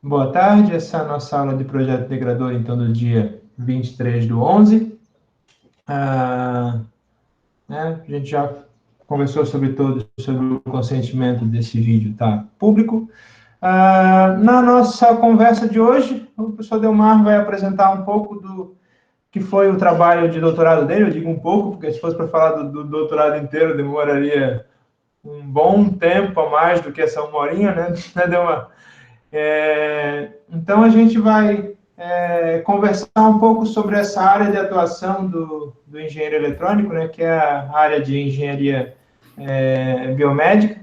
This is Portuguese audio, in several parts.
Boa tarde, essa é a nossa aula de projeto integrador, então, do dia 23/11. A gente já conversou sobre o consentimento desse vídeo, tá público. Na nossa conversa de hoje, o professor Delmar vai apresentar um pouco do que foi o trabalho de doutorado dele. Eu digo um pouco, porque se fosse para falar do doutorado inteiro, demoraria um bom tempo a mais do que essa uma horinha, né, Delmar? Então, a gente vai conversar um pouco sobre essa área de atuação do engenheiro eletrônico, né, que é a área de engenharia biomédica,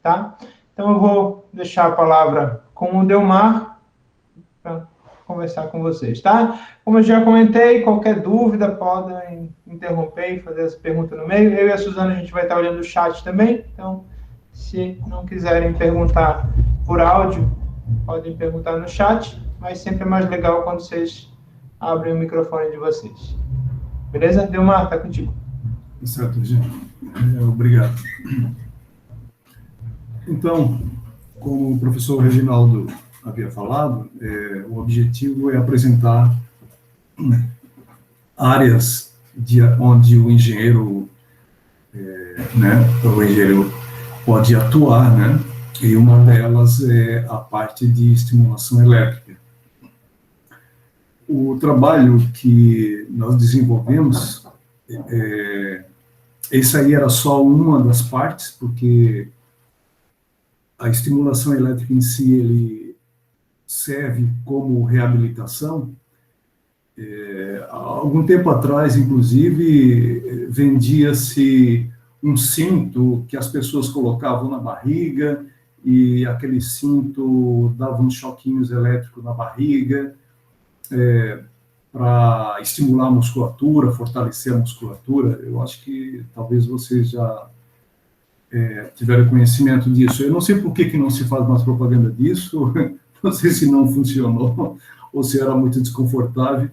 tá? Então, eu vou deixar a palavra com o Delmar para conversar com vocês, tá? Como eu já comentei, qualquer dúvida podem interromper e fazer as perguntas no meio. Eu e a Suzana, a gente vai estar olhando o chat também, então, se não quiserem perguntar por áudio, podem perguntar no chat, mas sempre é mais legal quando vocês abrem o microfone de vocês. Beleza? Delmar, tá contigo. Certo, gente. Obrigado. Então, como o professor Reginaldo havia falado, o objetivo é apresentar áreas onde o engenheiro pode atuar, né? E uma delas é a parte de estimulação elétrica. O trabalho que nós desenvolvemos, esse aí era só uma das partes, porque a estimulação elétrica em si, ele serve como reabilitação. Há algum tempo atrás, inclusive, vendia-se um cinto que as pessoas colocavam na barriga, e aquele cinto dava uns choquinhos elétricos na barriga, para estimular a musculatura, fortalecer a musculatura. Eu acho que talvez vocês já tiveram conhecimento disso. Eu não sei por que não se faz mais propaganda disso, não sei se não funcionou, ou se era muito desconfortável,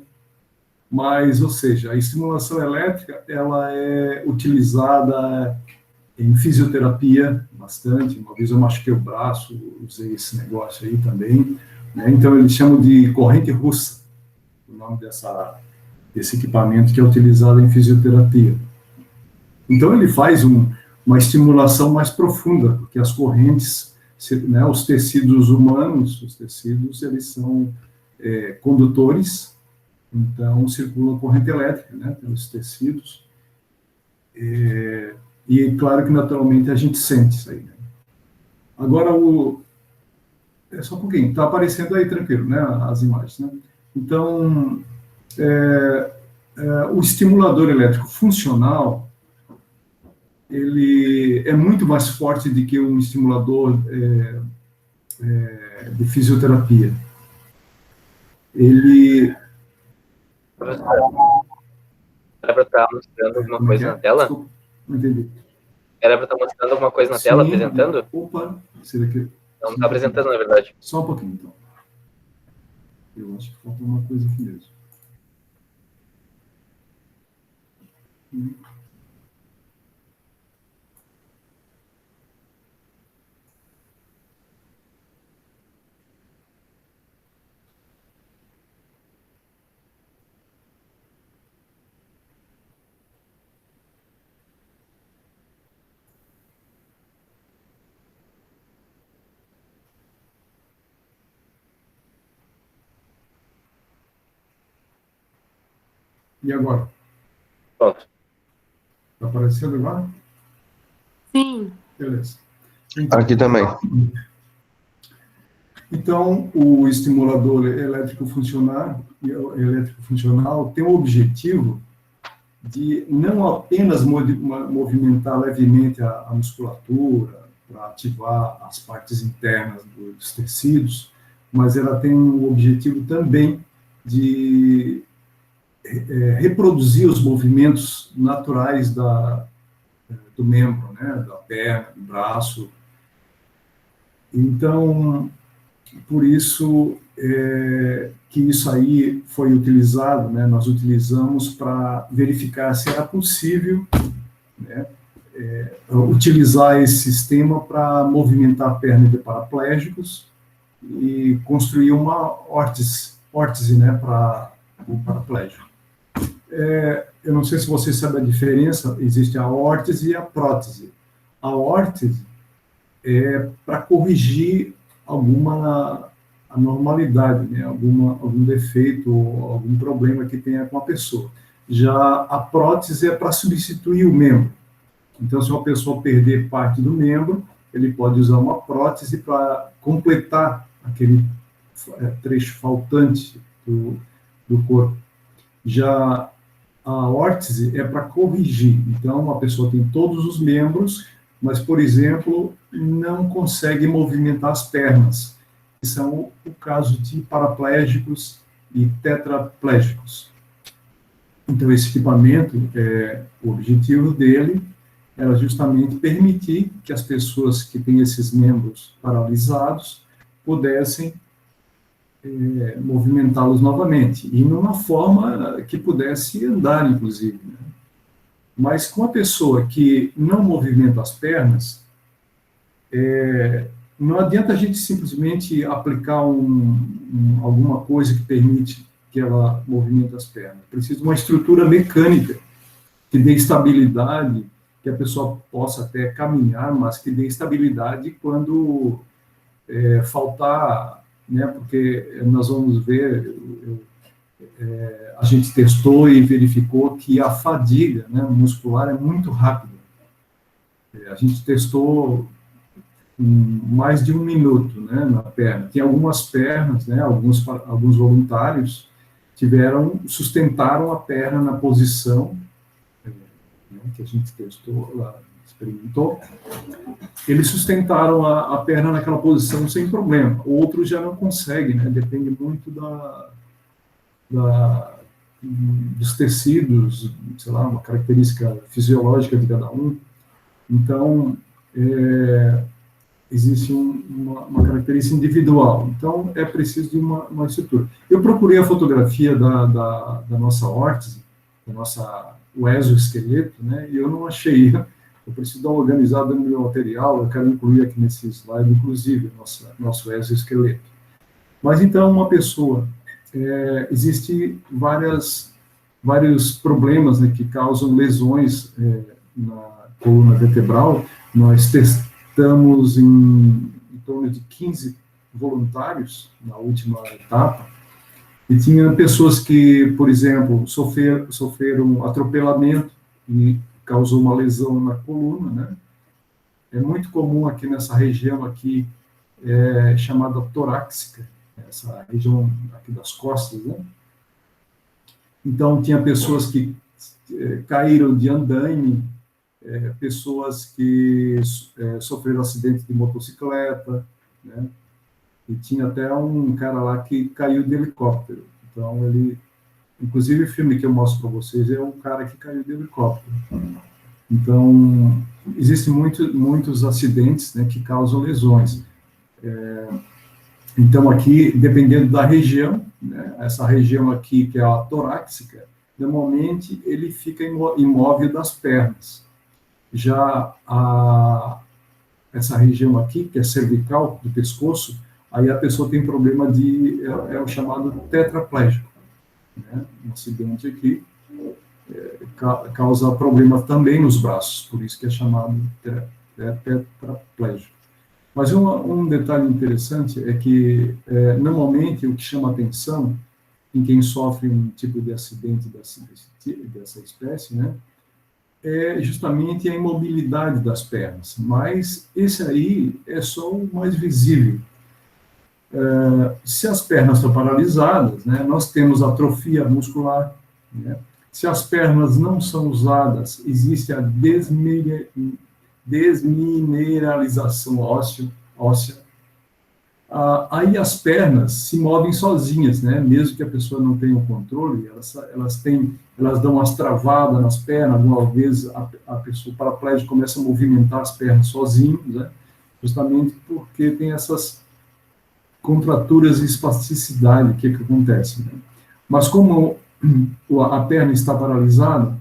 mas, ou seja, a estimulação elétrica, ela é utilizada em fisioterapia bastante. Uma vez eu machuquei o braço, usei esse negócio aí também, né? Então eles chamam de corrente russa, o nome desse equipamento que é utilizado em fisioterapia. Então ele faz uma estimulação mais profunda, porque as correntes, né, os tecidos humanos, eles são condutores, então circula corrente elétrica, né, pelos tecidos, e claro que naturalmente a gente sente isso aí, né? Agora, só um pouquinho, está aparecendo aí tranquilo, né, as imagens, né? Então, o estimulador elétrico funcional, ele é muito mais forte do que um estimulador de fisioterapia. Ele... Era para estar mostrando alguma coisa na tela? Desculpa, não entendi. Era para estar mostrando alguma coisa na tela, apresentando? Opa, esse daqui... Não está apresentando, na verdade. Só um pouquinho, então. Eu acho que falta uma coisa aqui mesmo. E agora? Pronto. Está aparecendo agora? Sim. Beleza. Então, aqui também. Então, o estimulador elétrico funcional tem o objetivo de não apenas movimentar levemente a musculatura, para ativar as partes internas dos tecidos, mas ela tem o objetivo também de reproduzir os movimentos naturais do membro, né, da perna, do braço. Então, por isso que isso aí foi utilizado, né, nós utilizamos para verificar se era possível, né, utilizar esse sistema para movimentar a perna de paraplégicos, e construir uma órtese, né, para o paraplégico. Eu não sei se vocês sabem a diferença, existe a órtese e a prótese. A órtese é para corrigir alguma anormalidade, né, algum defeito, ou algum problema que tenha com a pessoa. Já a prótese é para substituir o membro. Então, se uma pessoa perder parte do membro, ele pode usar uma prótese para completar aquele trecho faltante do corpo. Já a órtese é para corrigir. Então, a pessoa tem todos os membros, mas, por exemplo, não consegue movimentar as pernas, que são o caso de paraplégicos e tetraplégicos. Então, esse equipamento, o objetivo dele era justamente permitir que as pessoas que têm esses membros paralisados pudessem movimentá-los novamente, e numa forma que pudesse andar, inclusive. Né? Mas com a pessoa que não movimenta as pernas, não adianta a gente simplesmente aplicar alguma coisa que permite que ela movimente as pernas. Precisa de uma estrutura mecânica que dê estabilidade, que a pessoa possa até caminhar, mas que dê estabilidade quando faltar, né, porque nós vamos ver, a gente testou e verificou que a fadiga, né, muscular é muito rápida. A gente testou mais de 1 minuto, né, na perna. Tem algumas pernas, né, alguns voluntários sustentaram a perna na posição, né, que a gente testou lá, experimentou. Eles sustentaram a perna naquela posição sem problema. Outros já não conseguem, né, depende muito dos tecidos, sei lá, uma característica fisiológica de cada um. Então, existe uma característica individual. Então, é preciso de uma estrutura. Eu procurei a fotografia da nossa órtese, o exoesqueleto, né, e eu não achei. Eu preciso dar uma organizada no meu material, eu quero incluir aqui nesse slide, inclusive, nosso exoesqueleto. Mas, então, uma pessoa... Existem vários problemas, né, que causam lesões na coluna vertebral. Nós testamos em torno de 15 voluntários na última etapa, e tinha pessoas que, por exemplo, sofreram um atropelamento e causou uma lesão na coluna, né? É muito comum aqui nessa região aqui, chamada torácica, essa região aqui das costas, né? Então, tinha pessoas que caíram de andaime, pessoas que sofreram acidente de motocicleta, né? E tinha até um cara lá que caiu de helicóptero. Então, inclusive o filme que eu mostro para vocês é um cara que caiu de helicóptero. Então, existem muitos acidentes, né, que causam lesões. Então, aqui, dependendo da região, né, essa região aqui, que é a torácica, normalmente ele fica imóvel das pernas. Já essa região aqui, que é cervical, do pescoço, aí a pessoa tem problema é o chamado tetraplégico. Né? Um acidente aqui causa problema também nos braços, por isso que é chamado tetraplégico. Mas um detalhe interessante é que, normalmente, o que chama atenção em quem sofre um tipo de acidente dessa espécie, né, é justamente a imobilidade das pernas. Mas esse aí é só o mais visível. Se as pernas estão paralisadas, né, nós temos atrofia muscular, né? Se as pernas não são usadas, existe a desmineralização óssea. Aí as pernas se movem sozinhas, né? Mesmo que a pessoa não tenha o controle, elas dão umas travadas nas pernas. Alguma vez a pessoa paraplégica começa a movimentar as pernas sozinho, né? Justamente porque tem essas contraturas e espasticidade que acontece, né? Mas como a perna está paralisada,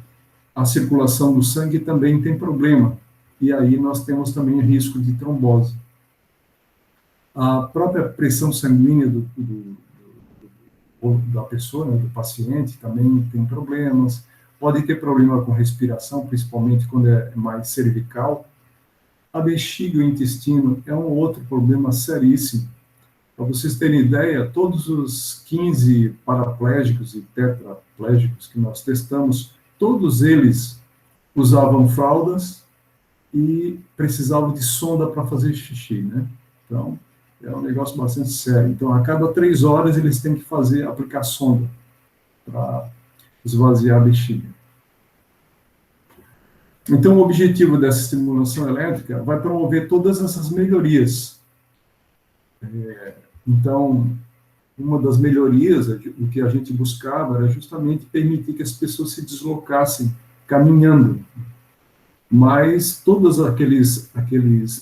a circulação do sangue também tem problema, e aí nós temos também risco de trombose. a própria pressão sanguínea da pessoa, né, do paciente, também tem problemas. Pode ter problema com respiração, principalmente quando é mais cervical. A bexiga e o intestino é um outro problema seríssimo. Para vocês terem ideia, todos os 15 paraplégicos e tetraplégicos que nós testamos, todos eles usavam fraldas e precisavam de sonda para fazer xixi, né? Então, é um negócio bastante sério. Então, a cada 3 horas, eles têm que aplicar sonda para esvaziar a bexiga. Então, o objetivo dessa estimulação elétrica vai promover todas essas melhorias. Então, uma das melhorias, o que a gente buscava, era justamente permitir que as pessoas se deslocassem caminhando. Mas todos aqueles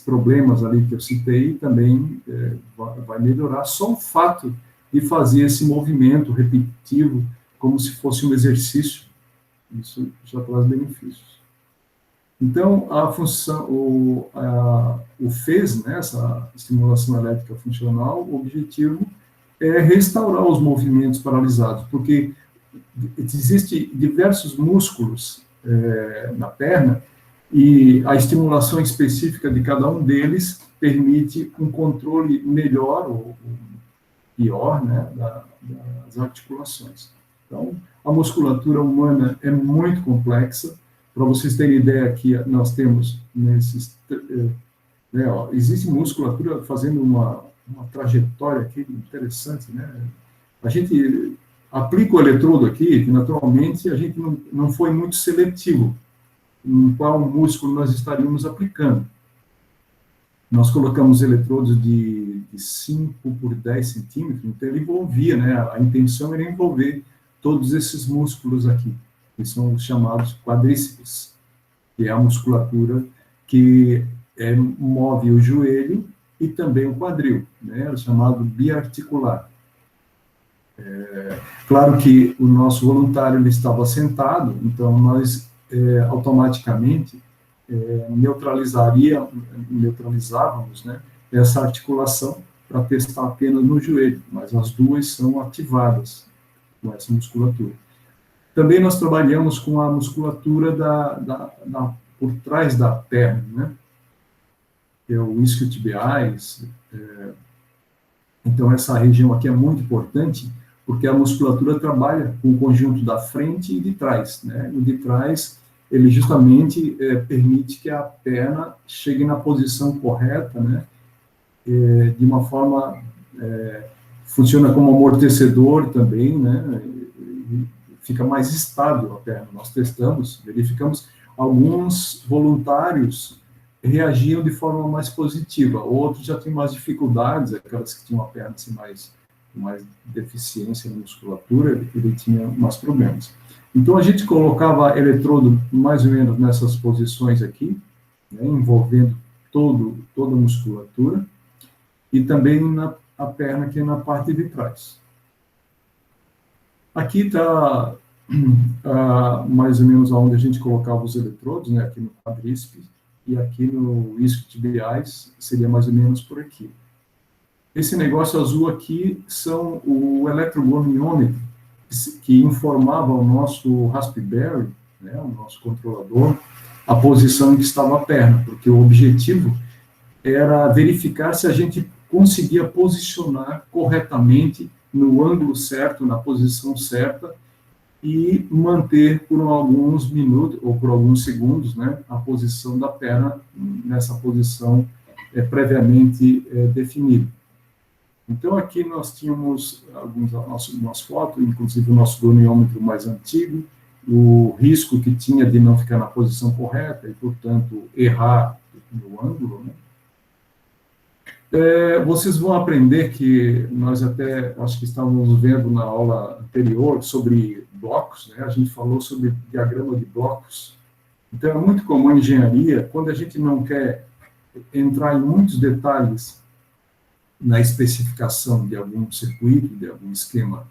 problemas ali que eu citei também vai melhorar. Só o fato de fazer esse movimento repetitivo, como se fosse um exercício, isso já traz benefícios. Então, a função, o FES, né, essa estimulação elétrica funcional, o objetivo é restaurar os movimentos paralisados, porque existem diversos músculos na perna, e a estimulação específica de cada um deles permite um controle melhor ou pior, né, das articulações. Então, a musculatura humana é muito complexa. Para vocês terem ideia, aqui nós temos existe musculatura fazendo uma trajetória aqui interessante, né? A gente aplica o eletrodo aqui, que naturalmente a gente não foi muito seletivo em qual músculo nós estaríamos aplicando. Nós colocamos eletrodos de 5 por 10 centímetros, então ele envolvia, né? A intenção era envolver todos esses músculos aqui, que são os chamados quadríceps, que é a musculatura que move o joelho e também o quadril, né? É chamado biarticular. Claro que o nosso voluntário ele estava sentado, então nós automaticamente neutralizávamos, né, essa articulação para testar apenas no joelho, mas as duas são ativadas com essa musculatura. Também nós trabalhamos com a musculatura por trás da perna, né? Que é o isquiotibiais. Então, essa região aqui é muito importante, porque a musculatura trabalha com o conjunto da frente e de trás, né? O de trás, ele justamente permite que a perna chegue na posição correta, né? De uma forma, funciona como amortecedor também, né? Fica mais estável a perna. Nós testamos, verificamos, alguns voluntários reagiam de forma mais positiva, outros já tinham mais dificuldades, aquelas que tinham a perna assim, mais deficiência na musculatura, ele tinha mais problemas. Então, a gente colocava eletrodo mais ou menos nessas posições aqui, né, envolvendo toda a musculatura, e também a perna aqui na parte de trás. Aqui está mais ou menos onde a gente colocava os eletrodos, né, aqui no quadríceps, e aqui no isquiotibiais seria mais ou menos por aqui. Esse negócio azul aqui são o eletrogoniômetro, que informava ao nosso Raspberry, né, o nosso controlador, a posição em que estava a perna, porque o objetivo era verificar se a gente conseguia posicionar corretamente no ângulo certo, na posição certa, e manter por alguns minutos, ou por alguns segundos, né, a posição da perna nessa posição previamente definida. Então, aqui nós tínhamos algumas fotos, inclusive o nosso goniômetro mais antigo, o risco que tinha de não ficar na posição correta e, portanto, errar no ângulo, né? Vocês vão aprender que nós até, acho que estávamos vendo na aula anterior sobre blocos, né? A gente falou sobre diagrama de blocos. Então, é muito comum em engenharia, quando a gente não quer entrar em muitos detalhes na especificação de algum circuito, de algum esquema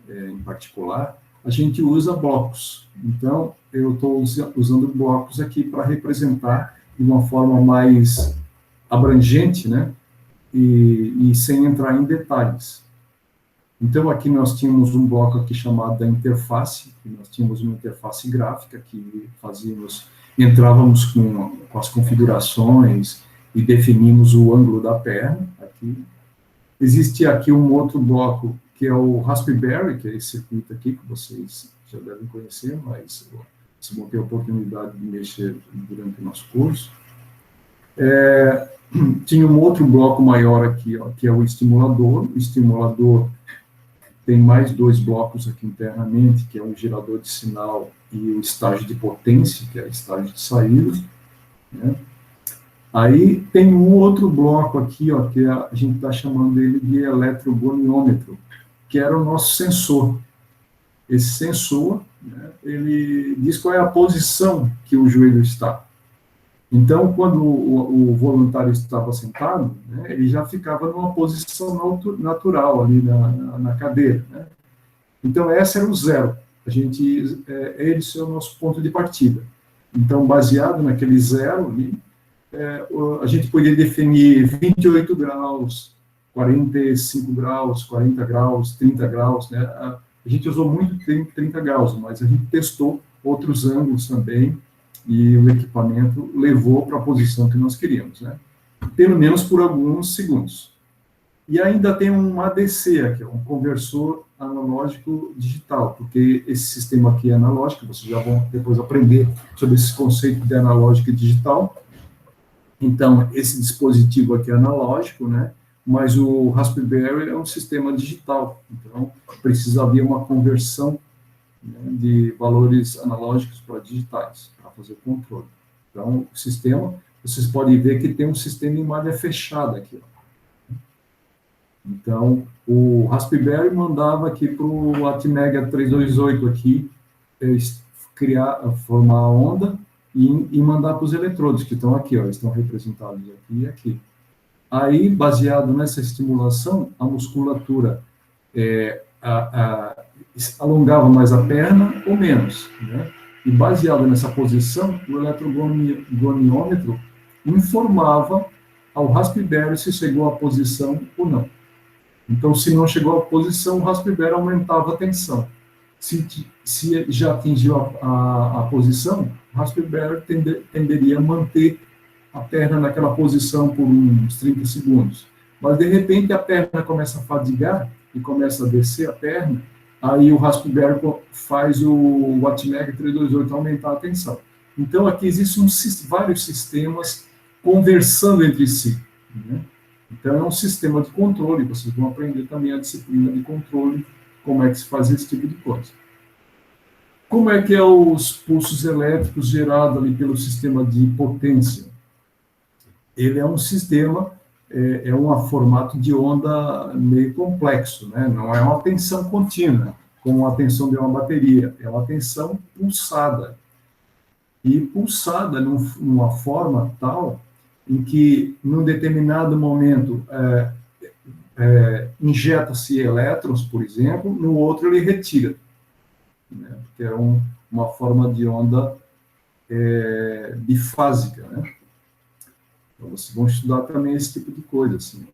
em particular, a gente usa blocos. Então, eu estou usando blocos aqui para representar de uma forma mais abrangente, né, e sem entrar em detalhes. Então, aqui nós tínhamos um bloco aqui chamado da interface, que nós tínhamos uma interface gráfica que entrávamos com as configurações e definimos o ângulo da perna, aqui. Existe aqui um outro bloco, que é o Raspberry, que é esse circuito aqui, que vocês já devem conhecer, mas se vão ter a oportunidade de mexer durante o nosso curso. Tinha um outro bloco maior aqui, ó, que é o estimulador. O estimulador tem mais 2 blocos aqui internamente, que é o gerador de sinal e o estágio de potência, que é o estágio de saída, né? Aí tem um outro bloco aqui, ó, que a gente está chamando ele de eletrogoniômetro, que era o nosso sensor. Esse sensor, né, ele diz qual é a posição que o joelho está. Então, quando o voluntário estava sentado, né, ele já ficava numa posição natural ali na cadeira, né? Então, esse era o 0. Esse é o nosso ponto de partida. Então, baseado naquele 0 ali, a gente poderia definir 28 graus, 45 graus, 40 graus, 30 graus, né? A gente usou muito 30 graus, mas a gente testou outros ângulos também, e o equipamento levou para a posição que nós queríamos, né? Pelo menos por alguns segundos. E ainda tem um ADC aqui, um conversor analógico digital, porque esse sistema aqui é analógico, vocês já vão depois aprender sobre esse conceito de analógico e digital. Então, esse dispositivo aqui é analógico, né? Mas o Raspberry é um sistema digital, então precisa haver uma conversão, né, de valores analógicos para digitais, para fazer o controle. Então, o sistema, vocês podem ver que tem um sistema em malha fechada aqui, ó. Então, o Raspberry mandava aqui para o Atmega 328 aqui, formar a onda e mandar para os eletrodos, que estão aqui, ó, estão representados aqui e aqui. Aí, baseado nessa estimulação, a musculatura alongava mais a perna ou menos, né? E baseado nessa posição, o eletrogoniômetro informava ao Raspberry se chegou à posição ou não. Então, se não chegou à posição, o Raspberry aumentava a tensão. Se já atingiu a posição, o Raspberry tenderia a manter a perna naquela posição por uns 30 segundos. Mas, de repente, a perna começa a fadigar e começa a descer a perna, aí o Raspberry faz o Atmega 328 aumentar a tensão. Então, aqui existem vários sistemas conversando entre si, né? Então, é um sistema de controle, vocês vão aprender também a disciplina de controle, como é que se faz esse tipo de coisa. Como é que é os pulsos elétricos gerados ali pelo sistema de potência? Ele é um sistema, é um formato de onda meio complexo, né? Não é uma tensão contínua, como a tensão de uma bateria, é uma tensão pulsada. E pulsada numa forma tal em que, num determinado momento, injeta-se elétrons, por exemplo, no outro ele retira, né? Porque é uma forma de onda bifásica, né? Então, vocês vão estudar também esse tipo de coisa, assim.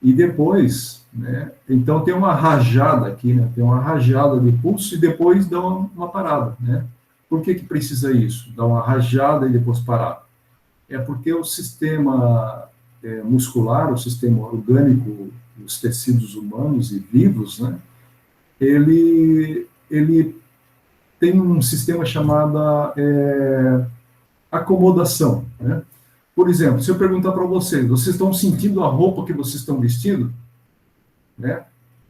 E depois, né, então tem uma rajada aqui, né, tem uma rajada de pulso e depois dá uma parada, né? Por que precisa isso? Dar uma rajada e depois parar? É porque o sistema muscular, o sistema orgânico, os tecidos humanos e vivos, né, ele tem um sistema chamado acomodação, né? Por exemplo, se eu perguntar para vocês estão sentindo a roupa que vocês estão vestindo? Né?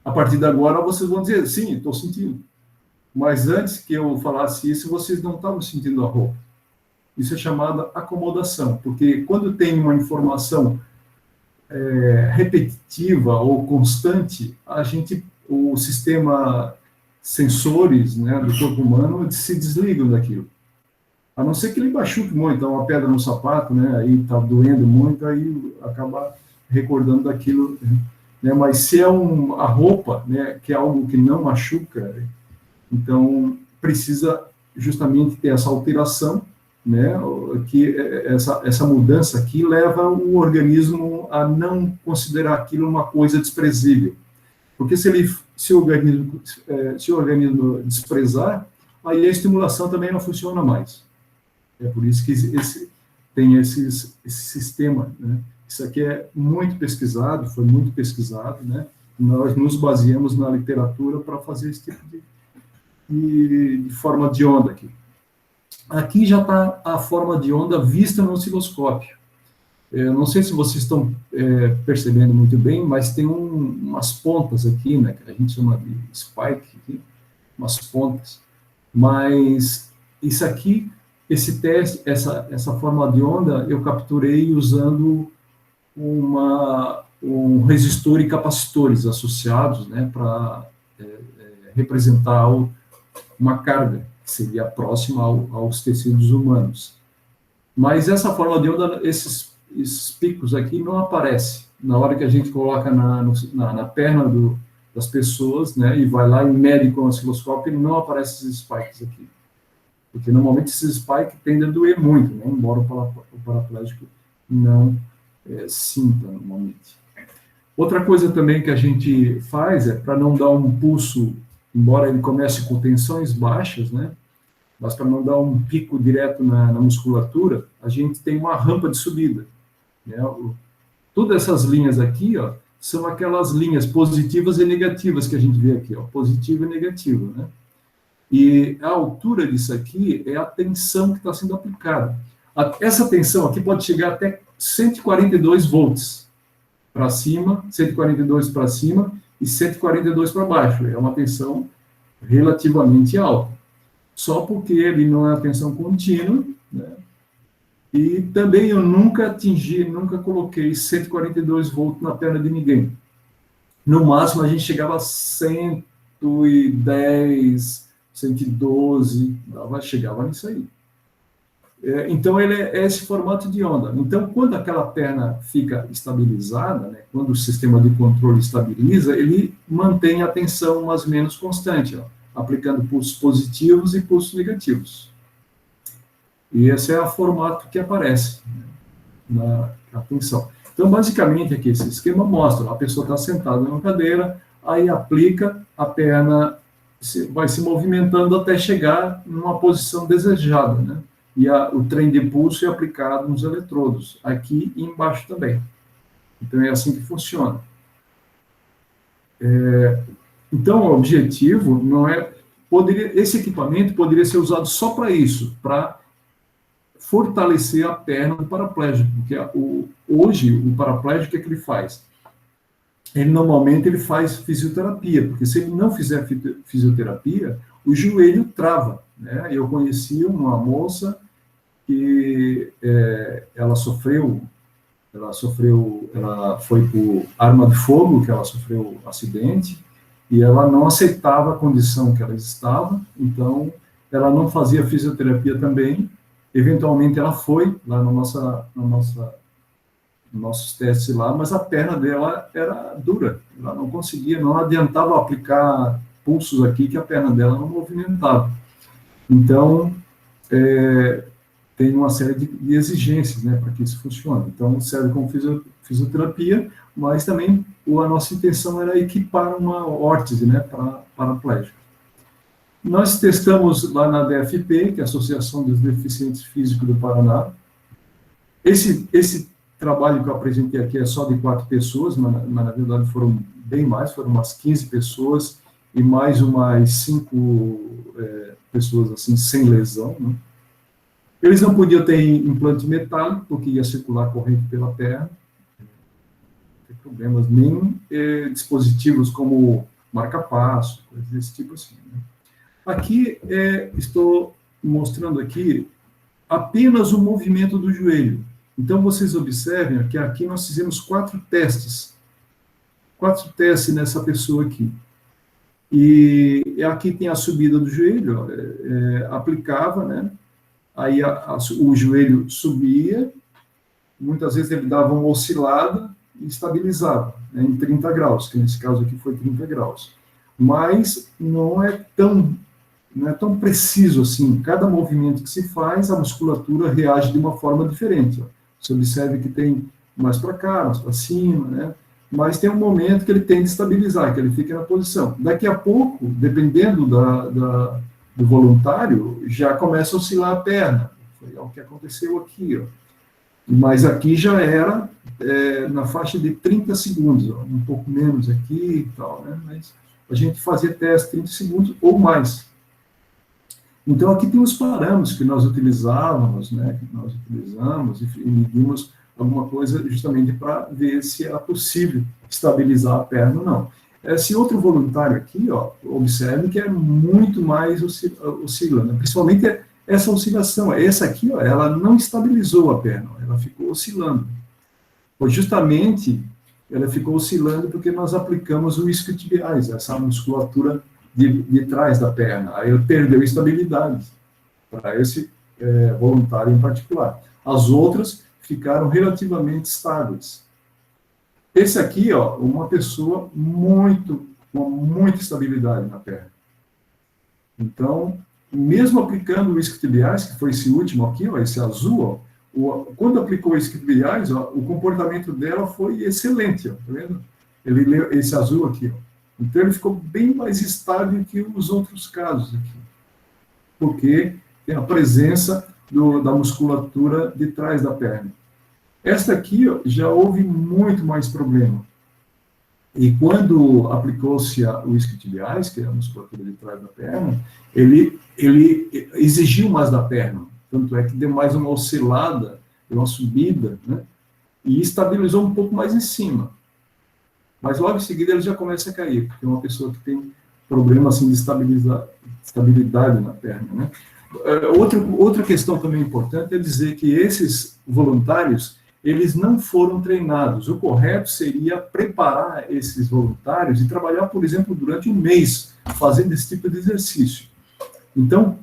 A partir de agora, vocês vão dizer, sim, estou sentindo. Mas antes que eu falasse isso, vocês não estavam sentindo a roupa. Isso é chamada acomodação, porque quando tem uma informação repetitiva ou constante, o sistema sensores, né, do corpo humano se desligam daquilo. A não ser que ele machuque muito, então uma pedra no sapato, né, aí está doendo muito, aí acaba recordando daquilo, né, mas se é a roupa, né, que é algo que não machuca, então precisa justamente ter essa alteração, né, que essa mudança aqui leva o organismo a não considerar aquilo uma coisa desprezível. Porque se o organismo desprezar, aí a estimulação também não funciona mais. É por isso que tem esse sistema, né? Isso aqui é muito pesquisado, foi muito pesquisado, né? Nós nos baseamos na literatura para fazer esse tipo de forma de onda aqui. Aqui já está a forma de onda vista no osciloscópio. Eu não sei se vocês estão percebendo muito bem, mas tem umas pontas aqui, né, que a gente chama de spike, aqui, umas pontas. Mas isso aqui, esse teste, essa forma de onda, eu capturei usando um resistor e capacitores associados, né, para representar uma carga que seria próxima aos tecidos humanos. Mas essa forma de onda, esses picos aqui não aparecem. Na hora que a gente coloca na perna das pessoas, né, e vai lá e mede com o osciloscópio, não aparecem esses spikes aqui. Porque normalmente esses spikes tendem a doer muito, né, embora o paraplégico não sinta normalmente. Outra coisa também que a gente faz para não dar um pulso, embora ele comece com tensões baixas, né, mas para não dar um pico direto na musculatura, a gente tem uma rampa de subida. Né? Todas essas linhas aqui, ó, são aquelas linhas positivas e negativas que a gente vê aqui, ó, positivo e negativo, né? E a altura disso aqui é a tensão que está sendo aplicada. Essa tensão aqui pode chegar até 142 volts para cima, 142 para cima e 142 para baixo. É uma tensão relativamente alta. Só porque ele não é uma tensão contínua, né? E também eu nunca coloquei 142 volts na perna de ninguém. No máximo, a gente chegava a 110, 112, chegava nisso aí. Então, ele é esse formato de onda. Então, quando aquela perna fica estabilizada, né, quando o sistema de controle estabiliza, ele mantém a tensão mais ou menos constante, ó, aplicando pulsos positivos e pulsos negativos. E esse é o formato que aparece, né, na tensão. Então, basicamente, aqui, esse esquema mostra, a pessoa está sentada numa cadeira, aí aplica, a perna vai se movimentando até chegar numa posição desejada, né? E o trem de pulso é aplicado nos eletrodos, aqui e embaixo também. Então, é assim que funciona. Então, o objetivo não é... esse equipamento poderia ser usado só para isso, para fortalecer a perna do paraplégico, porque hoje o paraplégico, o que é que ele faz? Normalmente ele faz fisioterapia, porque se ele não fizer fisioterapia, o joelho trava, né? Eu conheci uma moça que ela foi por arma de fogo, que ela sofreu um acidente, e ela não aceitava a condição que ela estava, então ela não fazia fisioterapia também. Eventualmente ela foi lá nos nossos testes lá, mas a perna dela era dura, ela não conseguia, não adiantava aplicar pulsos aqui que a perna dela não movimentava. Então, tem uma série de exigências, né, para que isso funcione. Então, serve como fisioterapia, mas também a nossa intenção era equipar uma órtese, né, para paraplégico. Nós testamos lá na DFP, que é a Associação dos Deficientes Físicos do Paraná. Esse trabalho que eu apresentei aqui é só de 4 pessoas, mas na verdade foram bem mais, foram umas 15 pessoas e mais umas 5 pessoas assim, sem lesão, né? Eles não podiam ter implante metálico, porque ia circular corrente pela perna, não tem problemas, nem dispositivos como marca-passo, coisas desse tipo assim, né? Aqui, estou mostrando aqui apenas o movimento do joelho. Então, vocês observem que aqui nós fizemos 4 testes. 4 testes nessa pessoa aqui. E aqui tem a subida do joelho, aplicava, né? Aí o joelho subia, muitas vezes ele dava uma oscilada e estabilizava, né, em 30 graus, que nesse caso aqui foi 30 graus. Mas não é tão não é tão preciso assim. Cada movimento que se faz, a musculatura reage de uma forma diferente. Ó. Você observa que tem mais para cá, mais para cima, né? Mas tem um momento que ele tem de estabilizar, que ele fica na posição. Daqui a pouco, dependendo do voluntário, já começa a oscilar a perna. Foi o que aconteceu aqui, ó. Mas aqui já era na faixa de 30 segundos, ó, um pouco menos aqui e tal, né? Mas a gente fazia teste 30 segundos ou mais. Então, aqui tem os parâmetros que nós utilizávamos, né? Que nós utilizamos e medimos alguma coisa justamente para ver se era possível estabilizar a perna ou não. Esse outro voluntário aqui, ó, observe que é muito mais oscilando, principalmente essa oscilação. Essa aqui, ó, ela não estabilizou a perna, ela ficou oscilando. Pois justamente ela ficou oscilando porque nós aplicamos o isquiotibiais, essa musculatura de trás da perna. Aí ele perdeu estabilidade para esse voluntário em particular. As outras ficaram relativamente estáveis. Esse aqui, ó, uma pessoa com muita estabilidade na perna. Então, mesmo aplicando o isquiotibiais, que foi esse último aqui, ó, esse azul, ó, quando aplicou o isquiotibiais, ó, o comportamento dela foi excelente, ó, tá vendo? Esse azul aqui, ó. Então, ele ficou bem mais estável que os outros casos aqui, porque tem a presença da musculatura de trás da perna. Esta aqui, ó, já houve muito mais problema. E quando aplicou-se o isquiotibiais, que é a musculatura de trás da perna, ele exigiu mais da perna. Tanto é que deu mais uma oscilada, uma subida, né? E estabilizou um pouco mais em cima. Mas logo em seguida ele já começa a cair, porque é uma pessoa que tem problema assim, de estabilidade na perna, né? Outra questão também importante é dizer que esses voluntários, eles não foram treinados. O correto seria preparar esses voluntários e trabalhar, por exemplo, durante um mês, fazendo esse tipo de exercício. Então,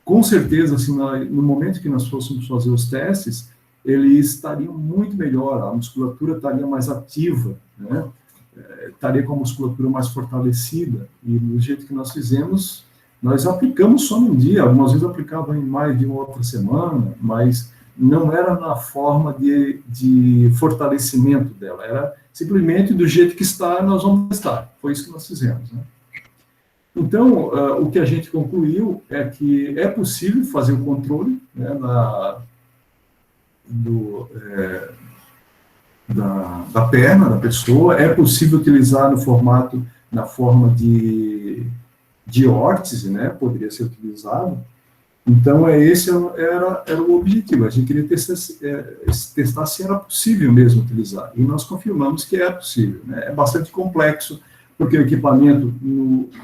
com certeza, assim, no momento que nós fôssemos fazer os testes, eles estariam muito melhor, a musculatura estaria mais ativa, né? Estaria com a musculatura mais fortalecida, e do jeito que nós fizemos, nós aplicamos só num dia, algumas vezes aplicava em mais de uma outra semana, mas não era na forma de fortalecimento dela, era simplesmente do jeito que está, nós vamos testar. Foi isso que nós fizemos, né? Então, o que a gente concluiu é que é possível fazer o controle, né, da perna da pessoa, é possível utilizar na forma de órtese, né, poderia ser utilizado. Então, esse era o objetivo. A gente queria testar se era possível mesmo utilizar. E nós confirmamos que é possível, né? É bastante complexo, porque o equipamento,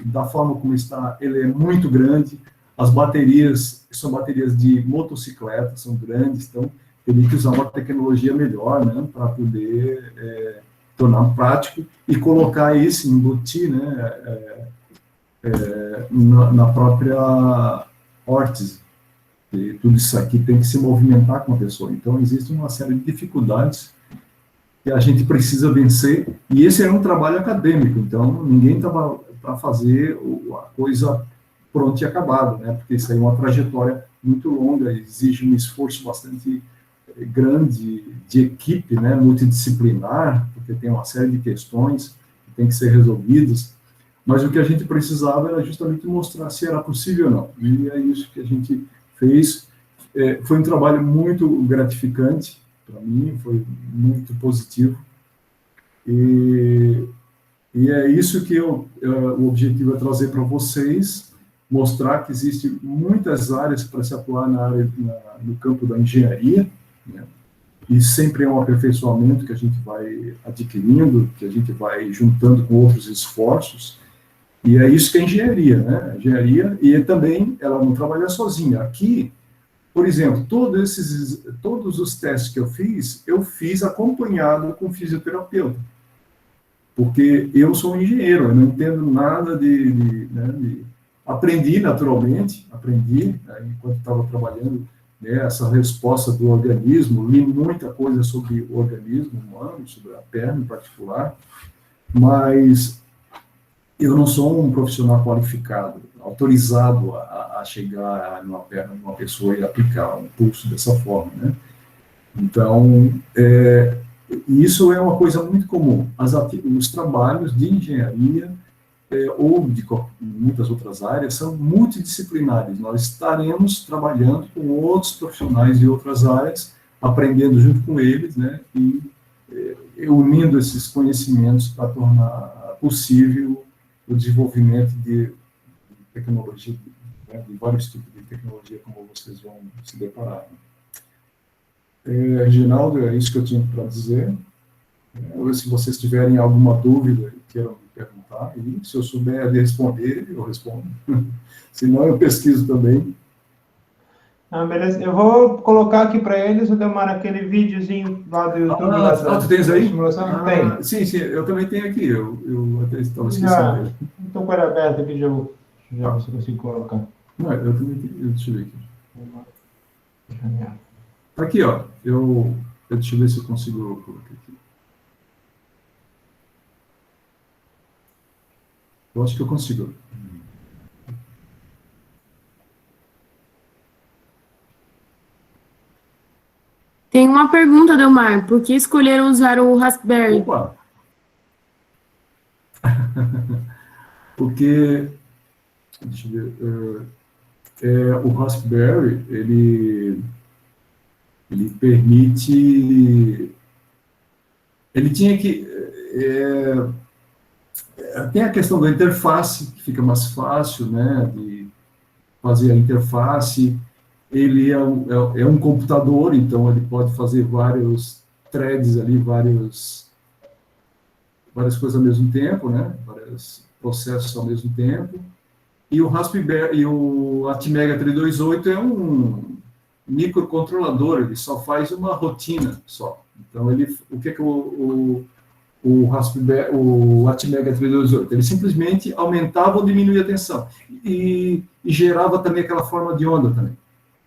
da forma como está, ele é muito grande. As baterias são baterias de motocicleta, são grandes, então teria que usar uma tecnologia melhor, né, para poder tornar prático e colocar isso, embutir, né, na própria órtese. E tudo isso aqui tem que se movimentar com a pessoa. Então, existe uma série de dificuldades que a gente precisa vencer, e esse é um trabalho acadêmico, então ninguém estava para fazer a coisa pronta e acabada, né? Porque isso aí é uma trajetória muito longa, exige um esforço bastante grande de equipe, né, multidisciplinar, porque tem uma série de questões que tem que ser resolvidas, mas o que a gente precisava era justamente mostrar se era possível ou não, e é isso que a gente fez. Foi um trabalho muito gratificante para mim, foi muito positivo, e é isso que o objetivo é trazer para vocês, mostrar que existem muitas áreas para se atuar no campo da engenharia, né? E sempre é um aperfeiçoamento que a gente vai adquirindo, que a gente vai juntando com outros esforços, e é isso que é engenharia, né? Engenharia, e também ela não trabalha sozinha. Aqui, por exemplo, todos os testes que eu fiz acompanhado com fisioterapeuta, porque eu sou um engenheiro, eu não entendo nada aprendi naturalmente, né, enquanto estava trabalhando, né, essa resposta do organismo, li muita coisa sobre o organismo humano, sobre a perna em particular, mas eu não sou um profissional qualificado. autorizado a chegar numa perna de uma pessoa e aplicar um pulso dessa forma, né? Então, isso é uma coisa muito comum. Os trabalhos de engenharia ou de muitas outras áreas são multidisciplinares. Nós estaremos trabalhando com outros profissionais de outras áreas, aprendendo junto com eles, né? E unindo esses conhecimentos para tornar possível o desenvolvimento de tecnologia, né, de vários tipos de tecnologia, como vocês vão se deparar. Reginaldo, é isso que eu tinha para dizer. Se vocês tiverem alguma dúvida, queiram me perguntar, e se eu souber de responder, eu respondo. Se não, eu pesquiso também. Beleza. Eu vou colocar aqui para eles, Delmar, aquele videozinho lá do YouTube. Tu tens aí? Tem. Sim, eu também tenho aqui. Eu até estava esquecendo dele. Estou com ele aberto aqui, já você consegue colocar. Não, eu também tenho. Deixa eu ver aqui. Aqui, ó. Deixa eu ver se eu consigo colocar aqui. Eu acho que eu consigo. Tem uma pergunta, Delmar. Por que escolheram usar o Raspberry? Opa! Porque, deixa eu ver, o Raspberry, ele permite, ele tinha que, tem a questão da interface, que fica mais fácil, né, de fazer a interface. Ele é um computador, então ele pode fazer vários threads ali, várias coisas ao mesmo tempo, né? Vários processos ao mesmo tempo. E o Raspberry, e o Atmega 328 é um microcontrolador, ele só faz uma rotina só. Então, o que o Raspberry, o Atmega 328? Ele simplesmente aumentava ou diminuía a tensão. E gerava também aquela forma de onda também.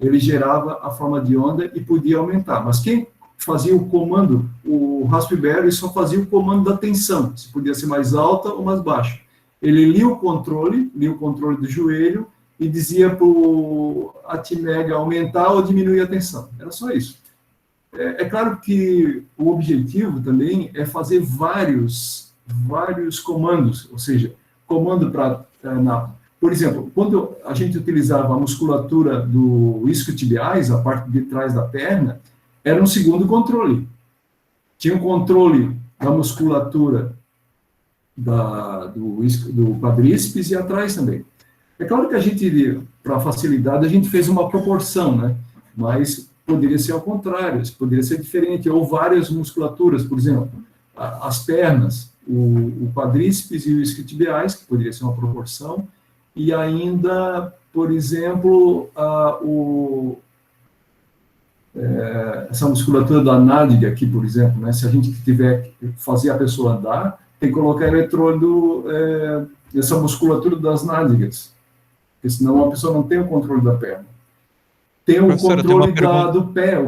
Ele gerava a forma de onda e podia aumentar. Mas quem fazia o comando, o Raspberry só fazia o comando da tensão, se podia ser mais alta ou mais baixa. Ele lia o controle do joelho e dizia para o Atmega aumentar ou diminuir a tensão. Era só isso. É claro que o objetivo também é fazer vários comandos, ou seja, comando para... Por exemplo, quando a gente utilizava a musculatura do isquiotibiais, a parte de trás da perna, era um segundo controle. Tinha um controle da musculatura do quadríceps e atrás também. É claro que a gente, para facilidade, a gente fez uma proporção, né? Mas poderia ser ao contrário, poderia ser diferente, ou várias musculaturas, por exemplo, as pernas, o quadríceps e o isquiotibiais, que poderia ser uma proporção, e ainda, por exemplo, essa musculatura da nádega aqui, por exemplo, né? Se a gente tiver que fazer a pessoa andar, tem que colocar eletrodo nessa musculatura das nádegas, porque senão a pessoa não tem o controle da perna. Tem o controle do pé,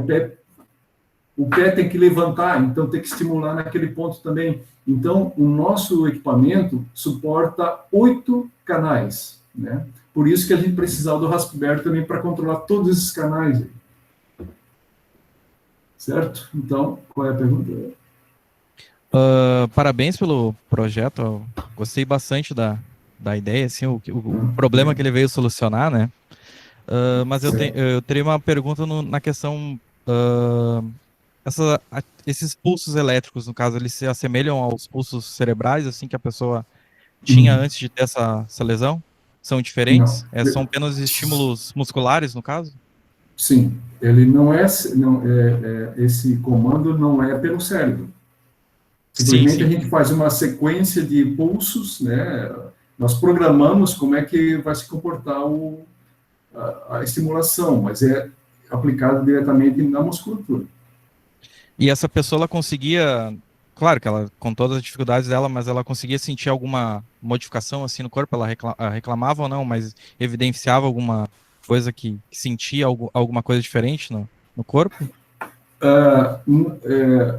o pé tem que levantar, então tem que estimular naquele ponto também. Então, o nosso equipamento suporta 8 canais, né? Por isso que a gente precisava do Raspberry também para controlar todos esses canais aí. Certo? Então, qual é a pergunta? Parabéns pelo projeto, eu gostei bastante da ideia, assim, o problema que ele veio solucionar, né? Mas eu teria uma pergunta na questão, esses pulsos elétricos, no caso, eles se assemelham aos pulsos cerebrais, assim, que a pessoa tinha antes de ter essa lesão? São diferentes? São apenas estímulos musculares, no caso? Sim, ele esse comando não é pelo cérebro. Simplesmente sim. A gente faz uma sequência de pulsos, né? Nós programamos como é que vai se comportar a estimulação, mas é aplicado diretamente na musculatura. E essa pessoa, ela conseguia, claro que ela, com todas as dificuldades dela, mas ela conseguia sentir alguma modificação assim no corpo? Ela reclamava ou não, mas evidenciava alguma coisa que sentia alguma coisa diferente no corpo?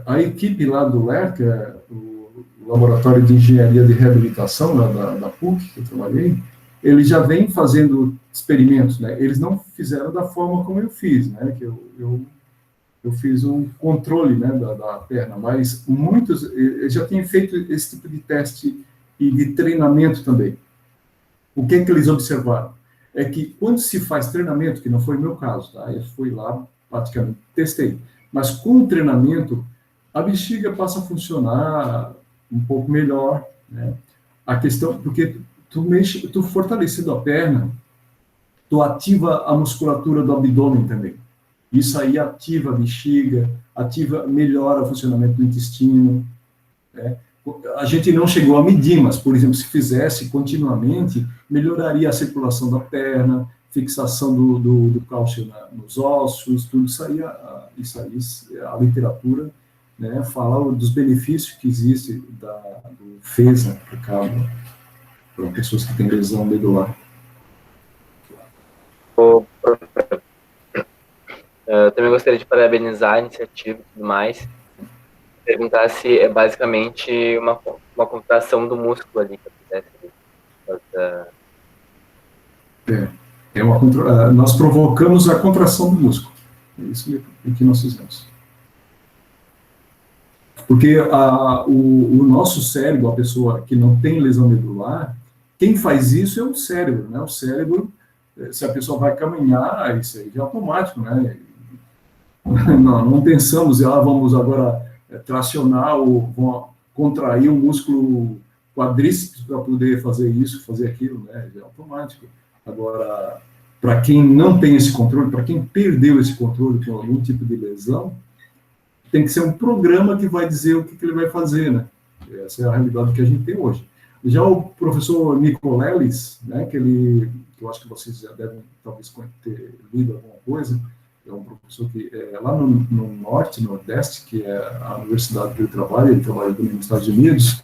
A equipe lá do LER, que é o Laboratório de Engenharia de Reabilitação, lá da PUC, que eu trabalhei, eles já vêm fazendo experimentos, né? Eles não fizeram da forma como eu fiz, né? Que eu fiz um controle, né, da perna, mas muitos já têm feito esse tipo de teste e de treinamento também. O que eles observaram? É que quando se faz treinamento, que não foi o meu caso, tá? Eu fui lá, praticamente testei, mas com o treinamento, a bexiga passa a funcionar um pouco melhor, né? A questão, porque tu fortalecendo a perna, tu ativa a musculatura do abdômen também. Isso aí ativa a bexiga, melhora o funcionamento do intestino, né? A gente não chegou a medir, mas, por exemplo, se fizesse continuamente, melhoraria a circulação da perna, fixação do cálcio nos ossos, tudo isso aí, a literatura, né, fala dos benefícios que existem do FESA aplicado para pessoas que têm lesão medular. Eu também gostaria de parabenizar a iniciativa e tudo mais. Perguntar se é basicamente uma contração do músculo ali que acontece. Nós provocamos a contração do músculo. É isso que nós fizemos. Porque o nosso cérebro, a pessoa que não tem lesão medular, quem faz isso é o cérebro, né? O cérebro, se a pessoa vai caminhar, isso aí é automático, né? Não pensamos, vamos agora tracionar ou contrair o músculo quadríceps para poder fazer isso, fazer aquilo, né? É automático. Agora, para quem não tem esse controle, para quem perdeu esse controle com algum tipo de lesão, tem que ser um programa que vai dizer o que ele vai fazer, né? Essa é a realidade que a gente tem hoje. Já o professor Nicolelis, né, que eu acho que vocês já devem, talvez, ter lido alguma coisa, é um professor que é lá no Nordeste, que é a universidade que ele trabalha nos Estados Unidos.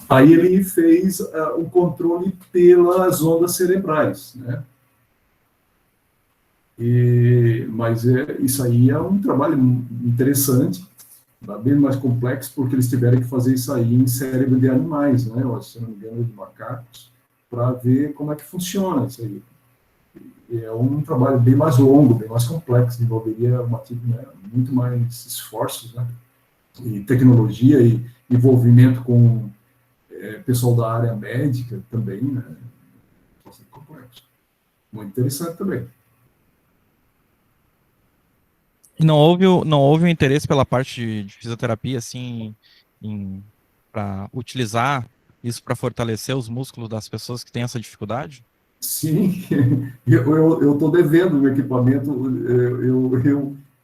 Aí ele fez um controle pelas ondas cerebrais, né? Mas isso aí é um trabalho interessante, bem mais complexo, porque eles tiveram que fazer isso aí em cérebro de animais, né? Se não me engano, de macacos, para ver como é que funciona isso aí. É um trabalho bem mais longo, bem mais complexo, envolveria muito mais esforços, né? E tecnologia e envolvimento com pessoal da área médica também, né? Bastante complexo. Muito interessante também. Não houve um interesse pela parte de fisioterapia, assim, para utilizar isso para fortalecer os músculos das pessoas que têm essa dificuldade? Sim, eu estou devendo o equipamento,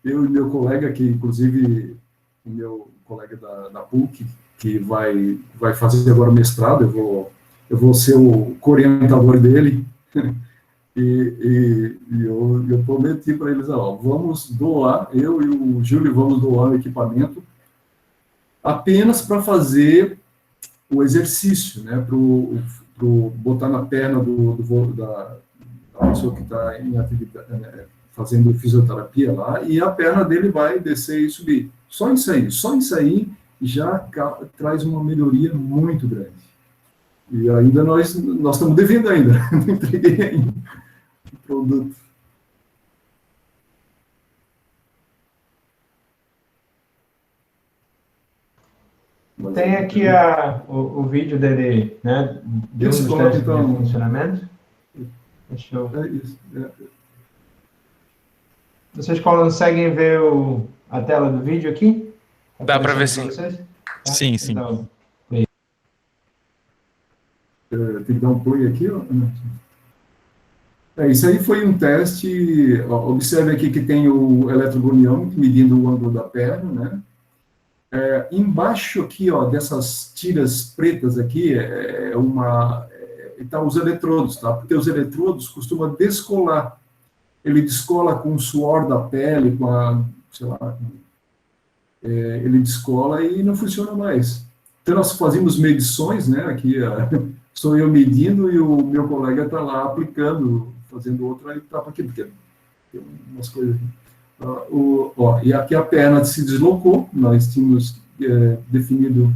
eu e meu colega, que inclusive o meu colega da PUC, que vai fazer agora o mestrado, eu vou ser o co-orientador dele, e eu prometi para eles, vamos doar, eu e o Júlio vamos doar o equipamento apenas para fazer o exercício, né, para botar na perna da pessoa que está em atividade, fazendo fisioterapia lá, e a perna dele vai descer e subir. Só isso aí já traz uma melhoria muito grande. E ainda nós estamos devendo ainda, não entreguei ainda o produto. Tem aqui o vídeo dele, né? De um dos testes de funcionamento. Deixa eu... Vocês conseguem ver a tela do vídeo aqui? Dá para ver, sim. Tá? Sim, sim. Então, tem que dar um play aqui, ó. Isso aí foi um teste. Observe aqui que tem o eletrogonômetro medindo o ângulo da perna, né? Embaixo aqui, ó, dessas tiras pretas aqui, tá os eletrodos, tá? Porque os eletrodos costumam descolar. Ele descola com o suor da pele, ele descola e não funciona mais. Então, nós fazemos medições, né? Aqui, sou eu medindo e o meu colega está lá aplicando, fazendo outra etapa aqui, porque tem umas coisas aqui. E aqui a perna se deslocou, nós tínhamos definido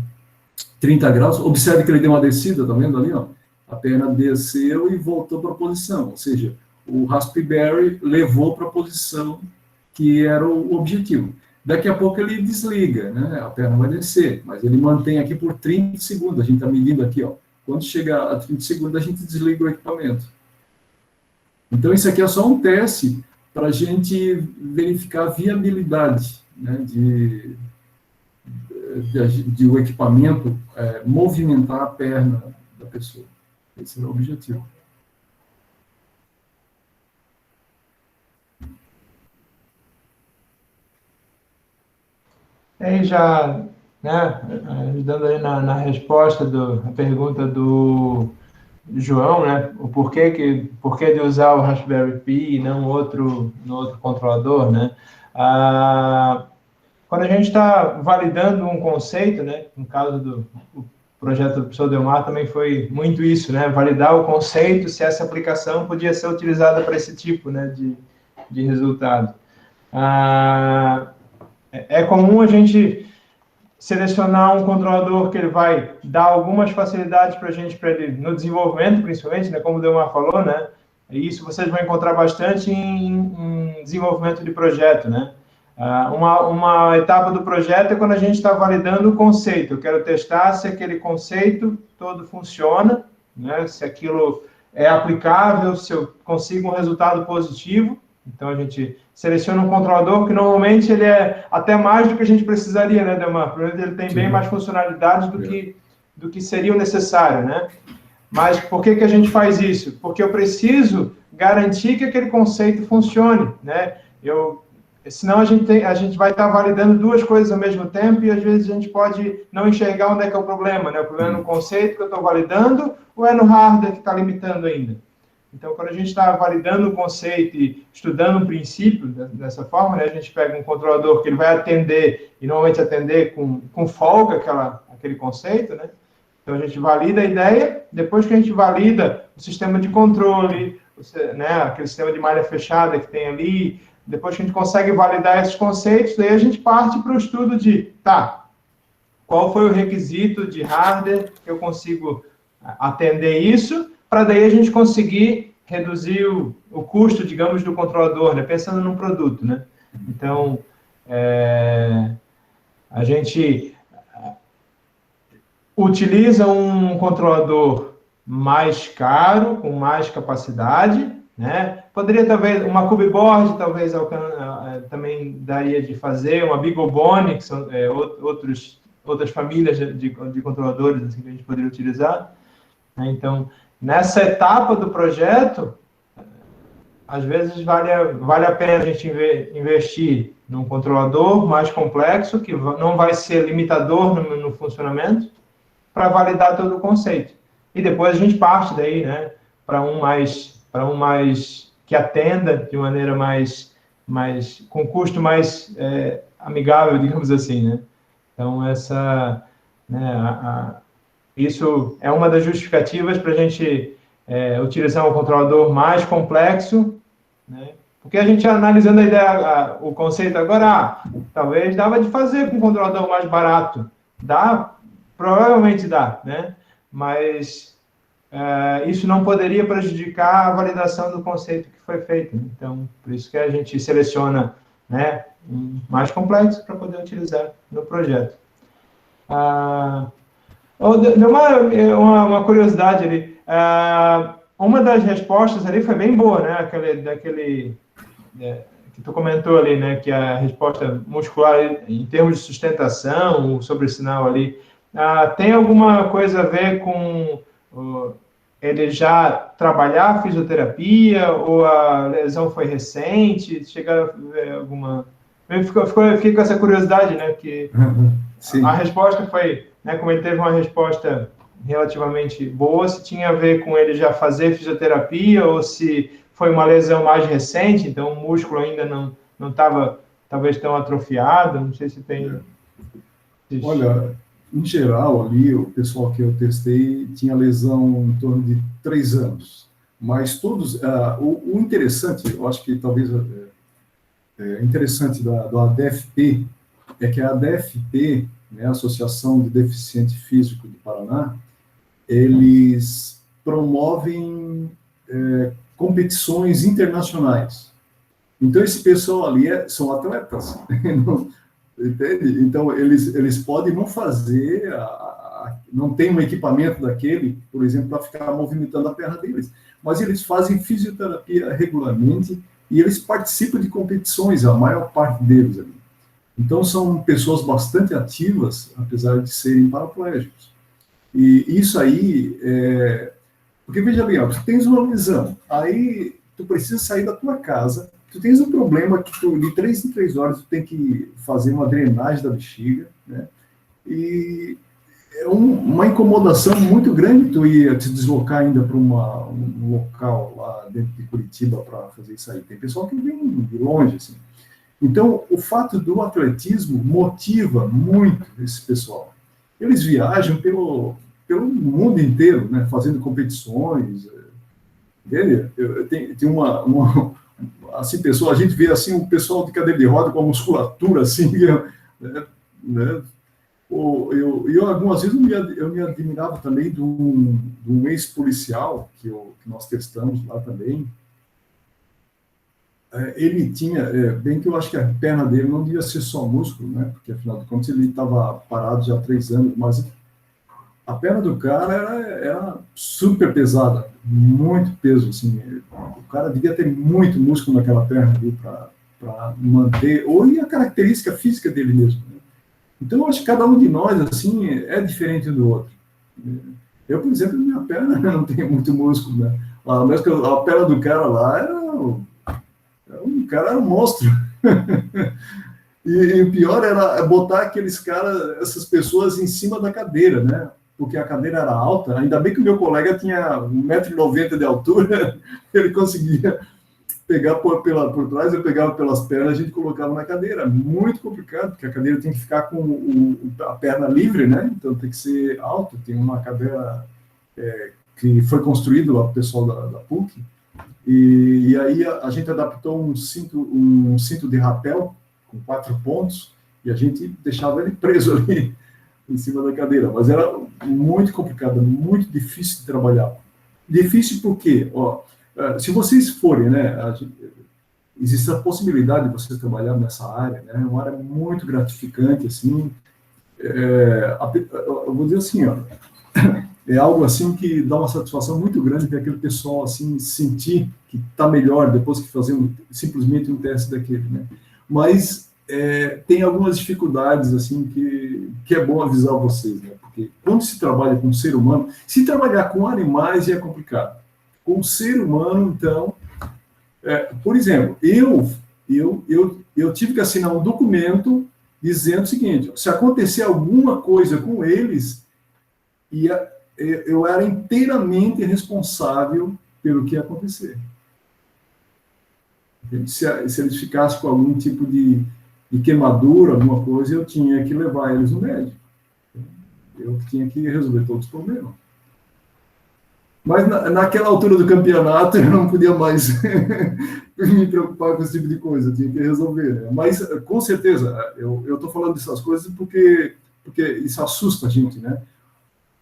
30 graus, observe que ele deu uma descida, tá vendo ali, ó? a perna desceu e voltou para a posição, ou seja, o Raspberry levou para a posição que era o objetivo. Daqui a pouco ele desliga, né? A perna vai descer, mas ele mantém aqui por 30 segundos, a gente está medindo aqui, ó. Quando chegar a 30 segundos, a gente desliga o equipamento. Então, isso aqui é só um teste para a gente verificar a viabilidade, né, de o equipamento movimentar a perna da pessoa. Esse é o objetivo. Aí já, né, ajudando aí na resposta da pergunta do João, né, o porquê de usar o Raspberry Pi e não outro controlador, né? Quando a gente está validando um conceito, né, no caso do projeto do professor Delmar também foi muito isso, né, validar o conceito se essa aplicação podia ser utilizada para esse tipo, né, de resultado. É comum a gente selecionar um controlador que ele vai dar algumas facilidades para a gente, no desenvolvimento, principalmente, né, como o Delmar falou, né, e isso vocês vão encontrar bastante em desenvolvimento de projeto, né. Uma etapa do projeto é quando a gente está validando o conceito. Eu quero testar se aquele conceito todo funciona, né, se aquilo é aplicável, se eu consigo um resultado positivo. Então, a gente seleciona um controlador que normalmente ele é até mais do que a gente precisaria, né, Delmar? Ele tem bem mais funcionalidades do que seria o necessário, né? Mas por que a gente faz isso? Porque eu preciso garantir que aquele conceito funcione, né? Senão a gente vai estar validando duas coisas ao mesmo tempo e às vezes a gente pode não enxergar onde é que é o problema, né? O problema é no conceito que eu estou validando ou é no hardware que está limitando ainda? Então, quando a gente está validando o conceito e estudando um princípio dessa forma, né, a gente pega um controlador que ele vai atender, e normalmente atender com folga aquele conceito, né? Então, a gente valida a ideia, depois que a gente valida o sistema de controle, né, aquele sistema de malha fechada que tem ali, depois que a gente consegue validar esses conceitos, daí a gente parte para o estudo de, qual foi o requisito de hardware que eu consigo atender isso, para daí a gente conseguir reduzir o custo, digamos, do controlador, né? Pensando num produto, né? Então, a gente utiliza um controlador mais caro, com mais capacidade, né? Poderia, talvez, uma Cubeboard, talvez, também daria de fazer, uma BeagleBone, que são outras famílias de controladores assim, que a gente poderia utilizar, né? Então, nessa etapa do projeto, às vezes vale a pena a gente investir num controlador mais complexo, que não vai ser limitador no funcionamento, para validar todo o conceito. E depois a gente parte daí, né, para um mais que atenda de maneira mais com custo mais amigável, digamos assim, né? Então, isso é uma das justificativas para a gente utilizar um controlador mais complexo, né? Porque a gente analisando a ideia, o conceito agora, talvez dava de fazer com um controlador mais barato. Dá, provavelmente dá, né? Mas isso não poderia prejudicar a validação do conceito que foi feito. Então, por isso que a gente seleciona, né, um mais complexo para poder utilizar no projeto. Deu uma curiosidade ali. Uma das respostas ali foi bem boa, né? Que tu comentou ali, né? Que a resposta muscular, em termos de sustentação, sobre o sinal ali, tem alguma coisa a ver com ele já trabalhar fisioterapia ou a lesão foi recente? Chega a ver alguma... Fiquei com essa curiosidade, né? Que a resposta foi, né, como ele teve uma resposta relativamente boa, se tinha a ver com ele já fazer fisioterapia ou se foi uma lesão mais recente, então o músculo ainda não estava talvez tão atrofiado, não sei se tem... Olha, em geral ali, o pessoal que eu testei tinha lesão em torno de 3 anos, mas todos, o interessante, eu acho que talvez interessante do ADFP, é que a ADFP, né, a Associação de Deficiente Físico do Paraná, eles promovem competições internacionais. Então, esse pessoal ali são atletas, entende? Então, eles podem não fazer, não tem um equipamento daquele, por exemplo, para ficar movimentando a perna deles, mas eles fazem fisioterapia regularmente e eles participam de competições, a maior parte deles ali. Então, são pessoas bastante ativas, apesar de serem paraplégicos. E isso aí, porque veja bem, ó, tu tens uma lesão, aí tu precisa sair da tua casa, tu tens um problema que tu, de 3 em 3 horas tu tem que fazer uma drenagem da bexiga, né? E é uma incomodação muito grande tu ir te deslocar ainda para um local lá dentro de Curitiba para fazer isso aí. Tem pessoal que vem de longe, assim. Então, o fato do atletismo motiva muito esse pessoal. Eles viajam pelo mundo inteiro, né, fazendo competições. Tem uma assim, pessoa, a gente vê assim um pessoal de cadeira de roda com a musculatura assim, né? Eu algumas vezes eu me admirava também de um ex-policial que nós testamos lá também. Ele tinha, bem que eu acho que a perna dele não devia ser só músculo, né? Porque afinal de contas ele estava parado já há 3 anos, mas a perna do cara era super pesada, muito peso, assim. O cara devia ter muito músculo naquela perna ali para manter, ou e a característica física dele mesmo, né? Então, eu acho que cada um de nós, assim, é diferente um do outro. Eu, por exemplo, minha perna não tem muito músculo, né? Mas a perna do cara lá o cara era um monstro. E o pior era botar aqueles caras, essas pessoas em cima da cadeira, né? Porque a cadeira era alta. Ainda bem que o meu colega tinha 1,90 m de altura, ele conseguia pegar por trás, eu pegava pelas pernas, a gente colocava na cadeira. Muito complicado, porque a cadeira tem que ficar com a perna livre, né? Então tem que ser alto. Tem uma cadeira que foi construída lá para o pessoal da PUC. E aí a gente adaptou um cinto de rapel com 4 pontos e a gente deixava ele preso ali em cima da cadeira. Mas era muito complicado, muito difícil de trabalhar. Difícil porque, se vocês forem, né, existe a possibilidade de vocês trabalhar nessa área, né, é uma área muito gratificante, assim, eu vou dizer assim, é algo assim que dá uma satisfação muito grande ter aquele pessoal assim sentir que está melhor depois que fazer simplesmente um teste daquele, né? Mas tem algumas dificuldades assim que é bom avisar vocês, né? Porque quando se trabalha com ser humano, se trabalhar com animais é complicado. Com o ser humano, então, por exemplo, eu tive que assinar um documento dizendo o seguinte: se acontecer alguma coisa com eles, eu era inteiramente responsável pelo que ia acontecer. Se eles ficassem com algum tipo de queimadura, alguma coisa, eu tinha que levar eles no médico. Eu tinha que resolver todos os problemas. Mas naquela altura do campeonato eu não podia mais me preocupar com esse tipo de coisa, eu tinha que resolver, né? Mas com certeza, eu estou falando dessas coisas porque isso assusta a gente, né?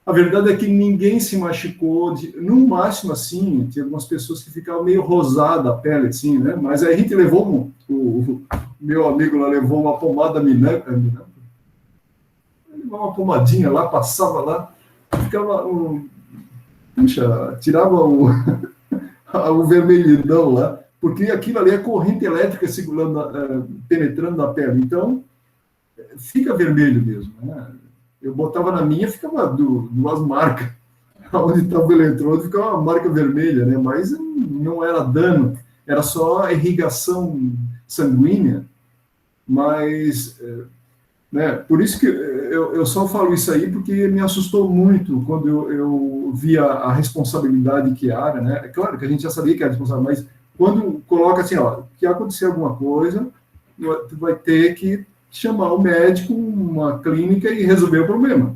A verdade é que ninguém se machucou, no máximo assim, tinha algumas pessoas que ficavam meio rosada a pele, assim, né? Mas aí a gente levou, o meu amigo lá levou uma pomada minâmica, uma pomadinha lá, passava lá, ficava puxa, tirava o vermelhidão lá, porque aquilo ali é corrente elétrica penetrando na pele, então fica vermelho mesmo, né? Eu botava na minha, ficava 2 marcas, onde estava o eletrodo ficava uma marca vermelha, né? Mas não era dano, era só irrigação sanguínea, mas, né? Por isso que eu só falo isso aí, porque me assustou muito quando eu via a responsabilidade que era, né? É claro que a gente já sabia que era responsável, mas quando coloca assim, que acontecer alguma coisa, tu vai ter que chamar o médico, uma clínica e resolver o problema.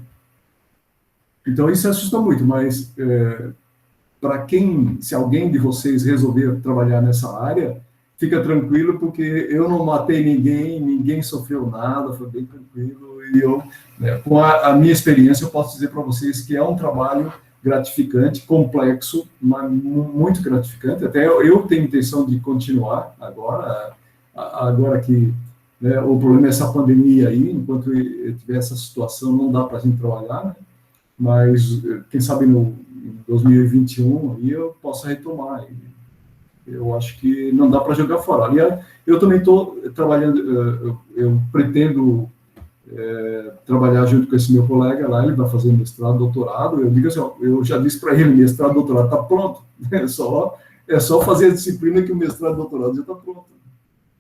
Então isso assusta muito, mas se alguém de vocês resolver trabalhar nessa área, fica tranquilo, porque eu não matei ninguém sofreu nada, foi bem tranquilo, e eu, com a minha experiência, eu posso dizer para vocês que é um trabalho gratificante, complexo, mas muito gratificante. Até eu tenho intenção de continuar agora que, né, o problema é essa pandemia aí. Enquanto tiver essa situação, não dá para a gente trabalhar, né? Mas quem sabe em 2021 aí eu possa retomar. Eu acho que não dá para jogar fora. Aliás, eu também estou trabalhando, eu pretendo trabalhar junto com esse meu colega lá. Ele vai fazer mestrado, doutorado. Eu digo assim, ó, eu já disse para ele, mestrado, doutorado está pronto. É só fazer a disciplina que o mestrado, doutorado já está pronto.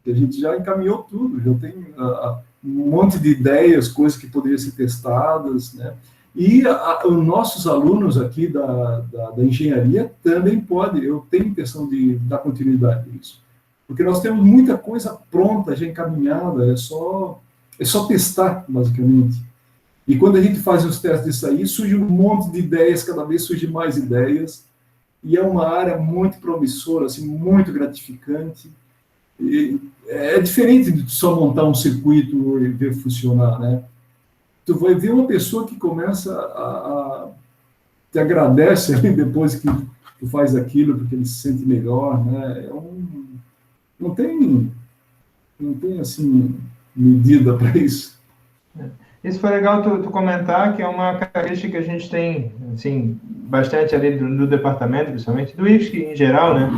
A gente já encaminhou tudo, já tem um monte de ideias, coisas que poderiam ser testadas, né? E os nossos alunos aqui da engenharia também podem, eu tenho intenção de dar continuidade nisso, porque nós temos muita coisa pronta, já encaminhada, é só testar, basicamente. E quando a gente faz os testes disso aí, surge um monte de ideias, cada vez surgem mais ideias, e é uma área muito promissora, assim, muito gratificante. E é diferente de só montar um circuito e ver funcionar, né? Tu vai ver uma pessoa que começa te agradece ali depois que tu faz aquilo, porque ele se sente melhor, né? Não tem assim, medida para isso. Isso foi legal tu comentar, que é uma característica que a gente tem, assim, bastante ali do departamento, principalmente, do IFSC em geral, né?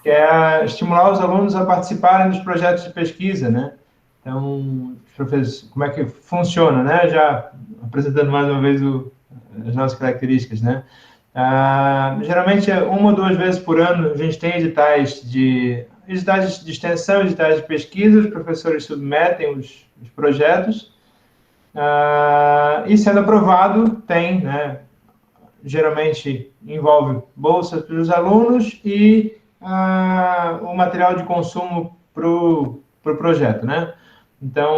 Que é estimular os alunos a participarem dos projetos de pesquisa, né? Então, professor, como é que funciona, né? Já apresentando mais uma vez as nossas características, né? Geralmente, 1 ou 2 vezes por ano, a gente tem editais de extensão, editais de pesquisa, os professores submetem os projetos, e sendo aprovado, tem, né? Geralmente envolve bolsas para os alunos e o material de consumo para o projeto, né? Então,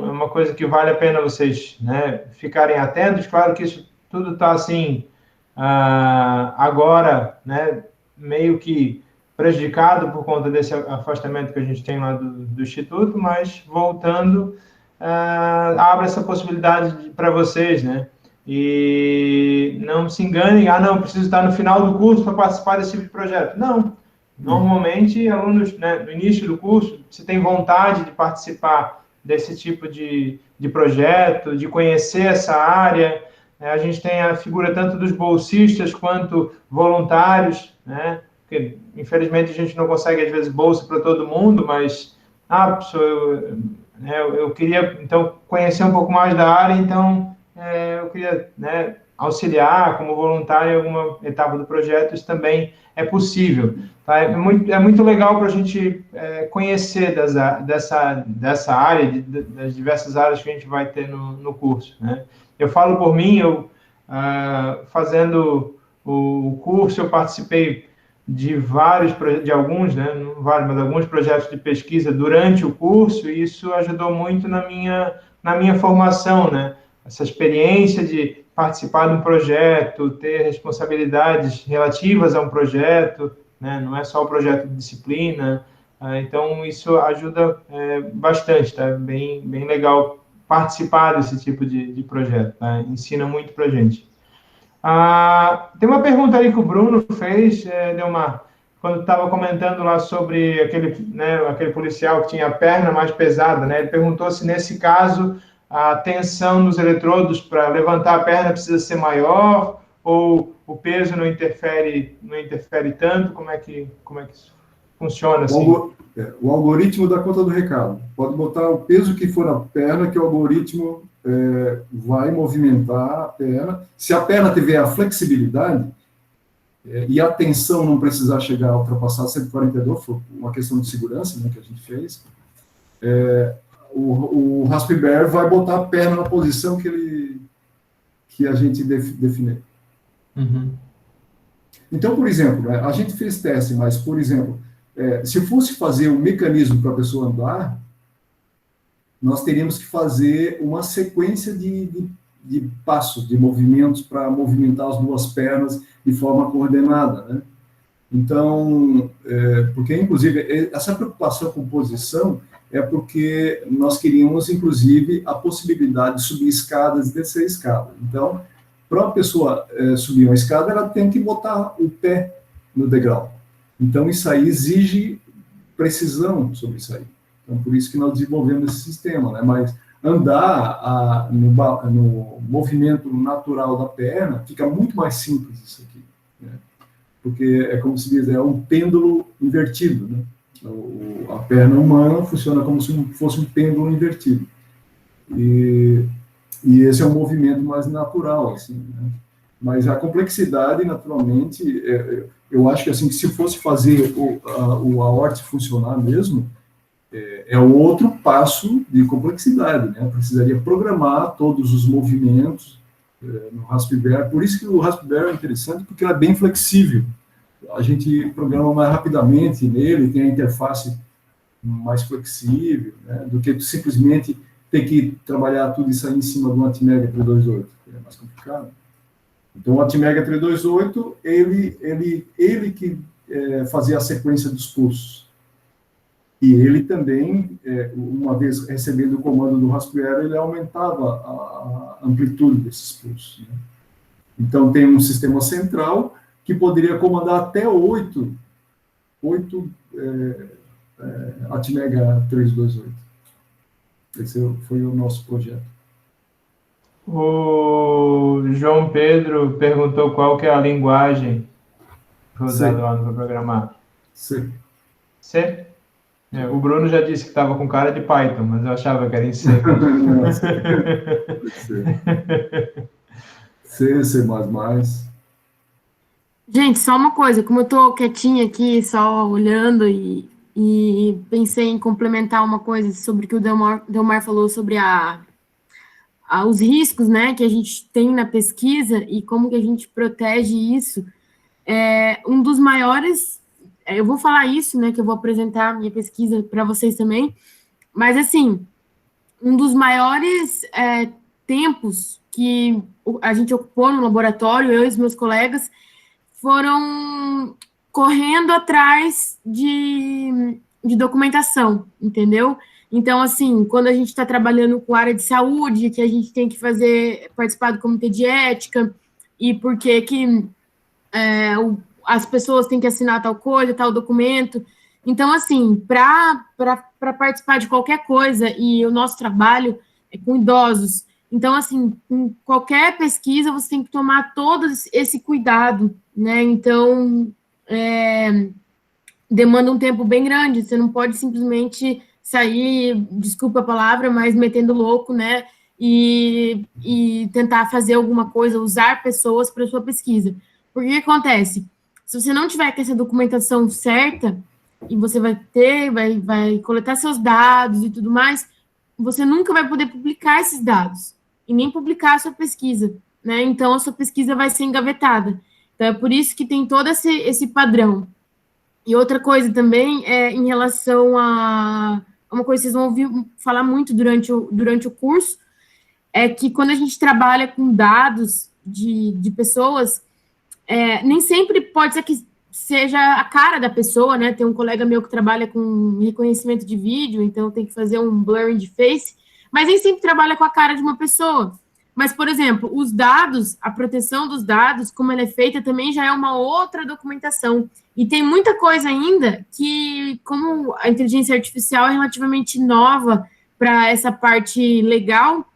é uma coisa que vale a pena vocês, né, ficarem atentos. Claro que isso tudo está, assim, agora, né, meio que prejudicado por conta desse afastamento que a gente tem lá do Instituto, mas, voltando, abre essa possibilidade para vocês, né? E não se enganem, não, preciso estar no final do curso para participar desse tipo de projeto. Não. Normalmente, alunos, né, no início do curso, se tem vontade de participar desse tipo de projeto, de conhecer essa área, a gente tem a figura tanto dos bolsistas quanto voluntários, né? Porque, infelizmente, a gente não consegue, às vezes, bolsa para todo mundo, mas, eu queria, então, conhecer um pouco mais da área, então, eu queria, né, auxiliar como voluntário em alguma etapa do projeto. Isso também é possível. Tá? É muito legal para a gente conhecer dessa área, das diversas áreas que a gente vai ter no curso, né? Eu falo por mim, fazendo o curso, eu participei de alguns, né, não vários, mas alguns projetos de pesquisa durante o curso, e isso ajudou muito na minha formação, né? Essa experiência de participar de um projeto, ter responsabilidades relativas a um projeto, né? Não é só o projeto de disciplina. Então, isso ajuda bastante, tá? Bem legal participar desse tipo de projeto, tá? Ensina muito para a gente. Tem uma pergunta aí que o Bruno fez, Delmar, quando estava comentando lá sobre aquele policial que tinha a perna mais pesada, né? Ele perguntou se, nesse caso, a tensão nos eletrodos para levantar a perna precisa ser maior, ou o peso não interfere tanto. Como é que isso funciona assim? O algoritmo dá conta do recado. Pode botar o peso que for na perna, que o algoritmo vai movimentar a perna. Se a perna tiver a flexibilidade e a tensão não precisar chegar a ultrapassar 142, foi uma questão de segurança, né, que a gente fez, o Raspberry vai botar a perna na posição que a gente definir. Uhum. Então, por exemplo, a gente fez teste, mas, por exemplo, se fosse fazer um mecanismo para a pessoa andar, nós teríamos que fazer uma sequência de passos, de movimentos para movimentar as duas pernas de forma coordenada, né? Então, porque, inclusive, essa preocupação com posição é porque nós queríamos, inclusive, a possibilidade de subir escadas e descer escadas. Então, para a pessoa subir uma escada, ela tem que botar o pé no degrau. Então, isso aí exige precisão sobre isso aí. Então, por isso que nós desenvolvemos esse sistema, né? Mas andar no movimento natural da perna fica muito mais simples isso aqui, né? Porque é como se diz, é um pêndulo invertido, né? A perna humana funciona como se fosse um pêndulo invertido. E esse é um movimento mais natural, assim, né? Mas a complexidade, naturalmente, eu acho que, assim, que se fosse fazer o aorte funcionar mesmo, é outro passo de complexidade, né? Precisaria programar todos os movimentos no Raspberry. Por isso que o Raspberry é interessante, porque ele é bem flexível. A gente programa mais rapidamente nele, tem a interface mais flexível, né? Do que simplesmente ter que trabalhar tudo isso aí em cima de um Atmega 328, que é mais complicado. Então, o Atmega 328, ele que fazia a sequência dos pulsos. E ele também, uma vez recebendo o comando do Raspberry, ele aumentava a amplitude desses pulsos, né? Então, tem um sistema central que poderia comandar até 8 Atmega 328. Esse foi o nosso projeto. O João Pedro perguntou qual que é a linguagem usada lá no programar. C. C? O Bruno já disse que estava com cara de Python, mas eu achava que era em C. C, C++. Gente, só uma coisa, como eu tô quietinha aqui, só olhando e pensei em complementar uma coisa sobre o que o Delmar falou sobre os riscos, né, que a gente tem na pesquisa e como que a gente protege isso. Um dos maiores, eu vou falar isso, né, que eu vou apresentar a minha pesquisa para vocês também, mas, assim, um dos maiores tempos que a gente ocupou no laboratório, eu e os meus colegas, foram correndo atrás de documentação, entendeu? Então, assim, quando a gente está trabalhando com área de saúde, que a gente tem que participar do comitê de ética, e por que as pessoas têm que assinar tal coisa, tal documento. Então, assim, para participar de qualquer coisa, e o nosso trabalho é com idosos, então, assim, em qualquer pesquisa, você tem que tomar todo esse cuidado, né? Então, demanda um tempo bem grande, você não pode simplesmente sair, desculpa a palavra, mas metendo louco, né? E tentar fazer alguma coisa, usar pessoas para sua pesquisa. Porque o que acontece? Se você não tiver com essa documentação certa, e você vai coletar seus dados e tudo mais, você nunca vai poder publicar esses dados, e nem publicar a sua pesquisa, né? Então, a sua pesquisa vai ser engavetada. Então, é por isso que tem todo esse padrão. E outra coisa também é em relação a uma coisa que vocês vão ouvir falar muito durante o curso, é que quando a gente trabalha com dados de pessoas, nem sempre pode ser que seja a cara da pessoa, né? Tem um colega meu que trabalha com reconhecimento de vídeo, então tem que fazer um blurring de face, mas nem sempre trabalha com a cara de uma pessoa. Mas, por exemplo, os dados, a proteção dos dados, como ela é feita, também já é uma outra documentação. E tem muita coisa ainda que, como a inteligência artificial é relativamente nova para essa parte legal,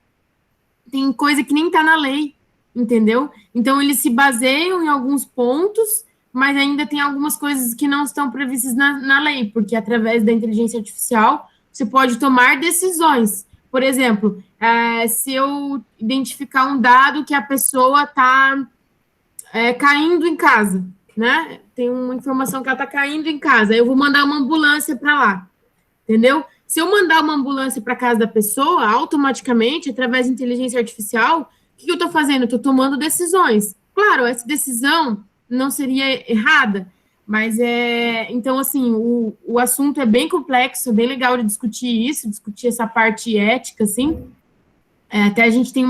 tem coisa que nem está na lei, entendeu? Então, eles se baseiam em alguns pontos, mas ainda tem algumas coisas que não estão previstas na lei, porque através da inteligência artificial, você pode tomar decisões. Por exemplo, se eu identificar um dado que a pessoa está caindo em casa, né? Tem uma informação que ela está caindo em casa, eu vou mandar uma ambulância para lá, entendeu? Se eu mandar uma ambulância para casa da pessoa, automaticamente, através de inteligência artificial, o que eu estou fazendo? Eu estou tomando decisões. Claro, essa decisão não seria errada, mas então, assim, o assunto é bem complexo, bem legal de discutir isso, discutir essa parte ética, assim. Até a gente tem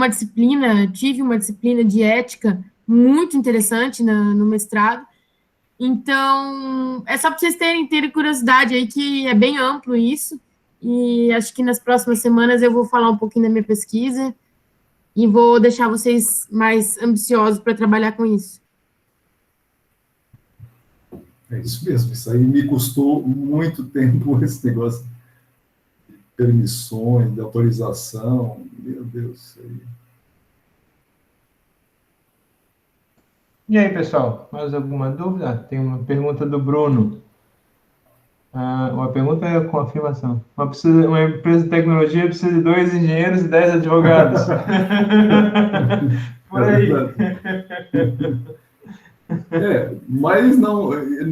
tive uma disciplina de ética muito interessante no mestrado. Então, é só para vocês terem curiosidade aí, que é bem amplo isso, e acho que nas próximas semanas eu vou falar um pouquinho da minha pesquisa, e vou deixar vocês mais ambiciosos para trabalhar com isso. É isso mesmo, isso aí me custou muito tempo, esse negócio de permissões, de autorização, meu Deus, isso aí. E aí, pessoal, mais alguma dúvida? Tem uma pergunta do Bruno. Uma pergunta é com afirmação. Uma empresa de tecnologia precisa de 2 engenheiros e 10 advogados. Por aí. Mas não,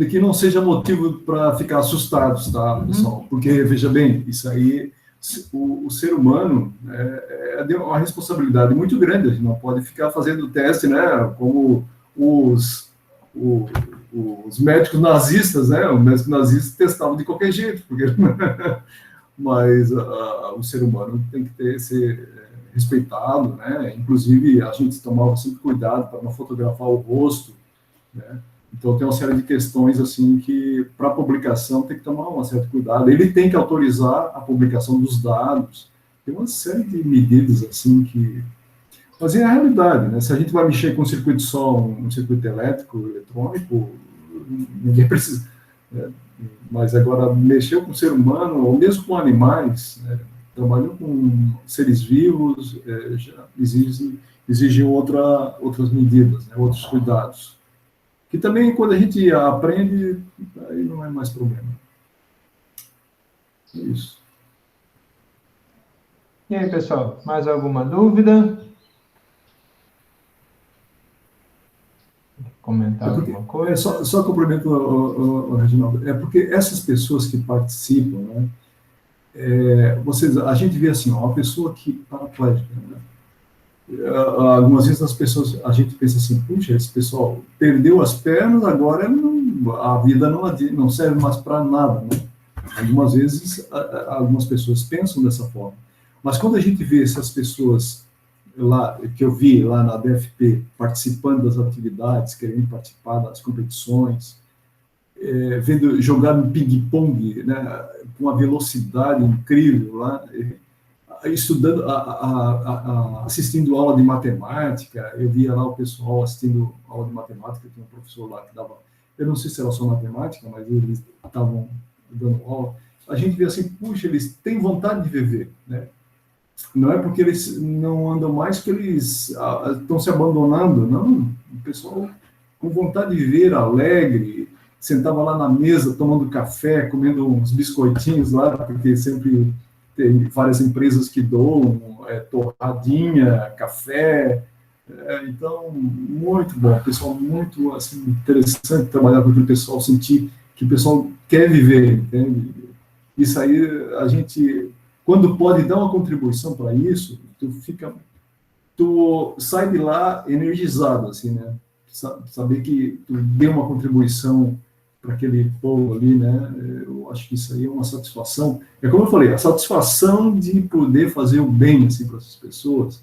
que não seja motivo para ficar assustados, tá, pessoal? Porque, veja bem, isso aí, o ser humano é uma responsabilidade muito grande, a gente não pode ficar fazendo teste, né, como os médicos nazistas, né, os médicos nazistas testavam de qualquer jeito, porque, mas o ser humano tem que ser respeitado, né, inclusive a gente tomava sempre cuidado para não fotografar o rosto, né? Então tem uma série de questões assim que para publicação tem que tomar um certo cuidado. Ele tem que autorizar a publicação dos dados. Tem uma série de medidas assim que, mas é a realidade, né? Se a gente vai mexer com um circuito só, um circuito elétrico, eletrônico, ninguém precisa. Né? Mas agora mexer com o ser humano ou mesmo com animais, né? Trabalhando com seres vivos, já exige outras medidas, né? Outros cuidados. Que também, quando a gente aprende, aí não é mais problema. É isso. E aí, pessoal, mais alguma dúvida? Comentar alguma coisa? Só complemento, Reginaldo. É porque essas pessoas que participam, né, a gente vê assim, uma pessoa que paraplégica, né? Algumas vezes a gente pensa assim, puxa, esse pessoal perdeu as pernas, agora a vida não serve mais para nada, né? Algumas vezes, algumas pessoas pensam dessa forma. Mas quando a gente vê essas pessoas lá, que eu vi lá na DFP, participando das atividades, querendo participar das competições, vendo jogar no ping-pong, né, com uma velocidade incrível lá, estudando, assistindo aula de matemática, eu via lá o pessoal assistindo aula de matemática, tinha um professor lá que dava, eu não sei se era só matemática, mas eles estavam dando aula, a gente vê assim, puxa, eles têm vontade de viver, né? Não é porque eles não andam mais que eles estão se abandonando, não, o pessoal com vontade de viver, alegre, sentava lá na mesa tomando café, comendo uns biscoitinhos lá, porque sempre tem várias empresas que doam torradinha, café, então, muito bom, pessoal, muito assim, interessante trabalhar com o pessoal, sentir que o pessoal quer viver, entende? Isso aí, a gente, quando pode dar uma contribuição para isso, tu sai de lá energizado, assim, né? Saber que tu deu uma contribuição para aquele povo ali, né? Eu acho que isso aí é uma satisfação. É como eu falei, a satisfação de poder fazer o bem assim para essas pessoas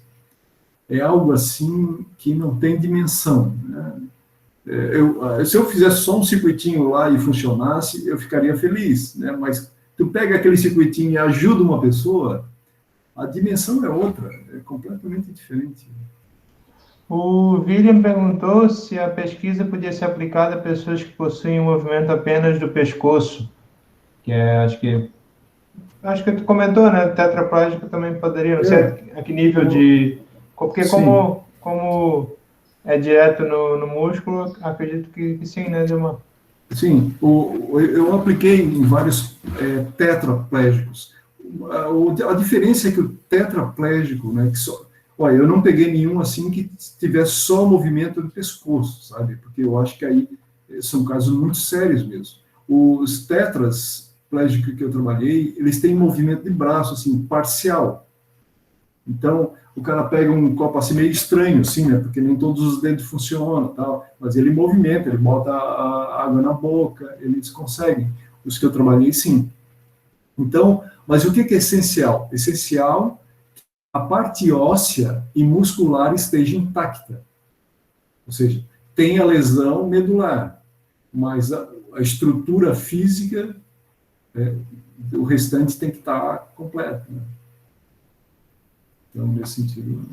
é algo assim que não tem dimensão, né? Se eu fizesse só um circuitinho lá e funcionasse, eu ficaria feliz, né? Mas tu pega aquele circuitinho e ajuda uma pessoa, a dimensão é outra, é completamente diferente. O William perguntou se a pesquisa podia ser aplicada a pessoas que possuem um movimento apenas do pescoço, que acho que tu comentou, né? Tetraplégico também poderia, não sei a que nível de... Porque como é direto no músculo, acredito que sim, né, Dilma? Sim, eu apliquei em vários tetraplégicos. A diferença é que o tetraplégico, né, olha, eu não peguei nenhum assim que tivesse só movimento do pescoço, sabe? Porque eu acho que aí são casos muito sérios mesmo. Os tetras plégicos que eu trabalhei, eles têm movimento de braço, assim, parcial. Então, o cara pega um copo assim meio estranho, assim, né? Porque nem todos os dedos funcionam, tal. Mas ele movimenta, ele bota a água na boca, eles conseguem. Os que eu trabalhei, sim. Então, mas o que é essencial? Essencial a parte óssea e muscular esteja intacta. Ou seja, tem a lesão medular, mas a estrutura física, o restante tem que estar completo. Né? Então, nesse sentido...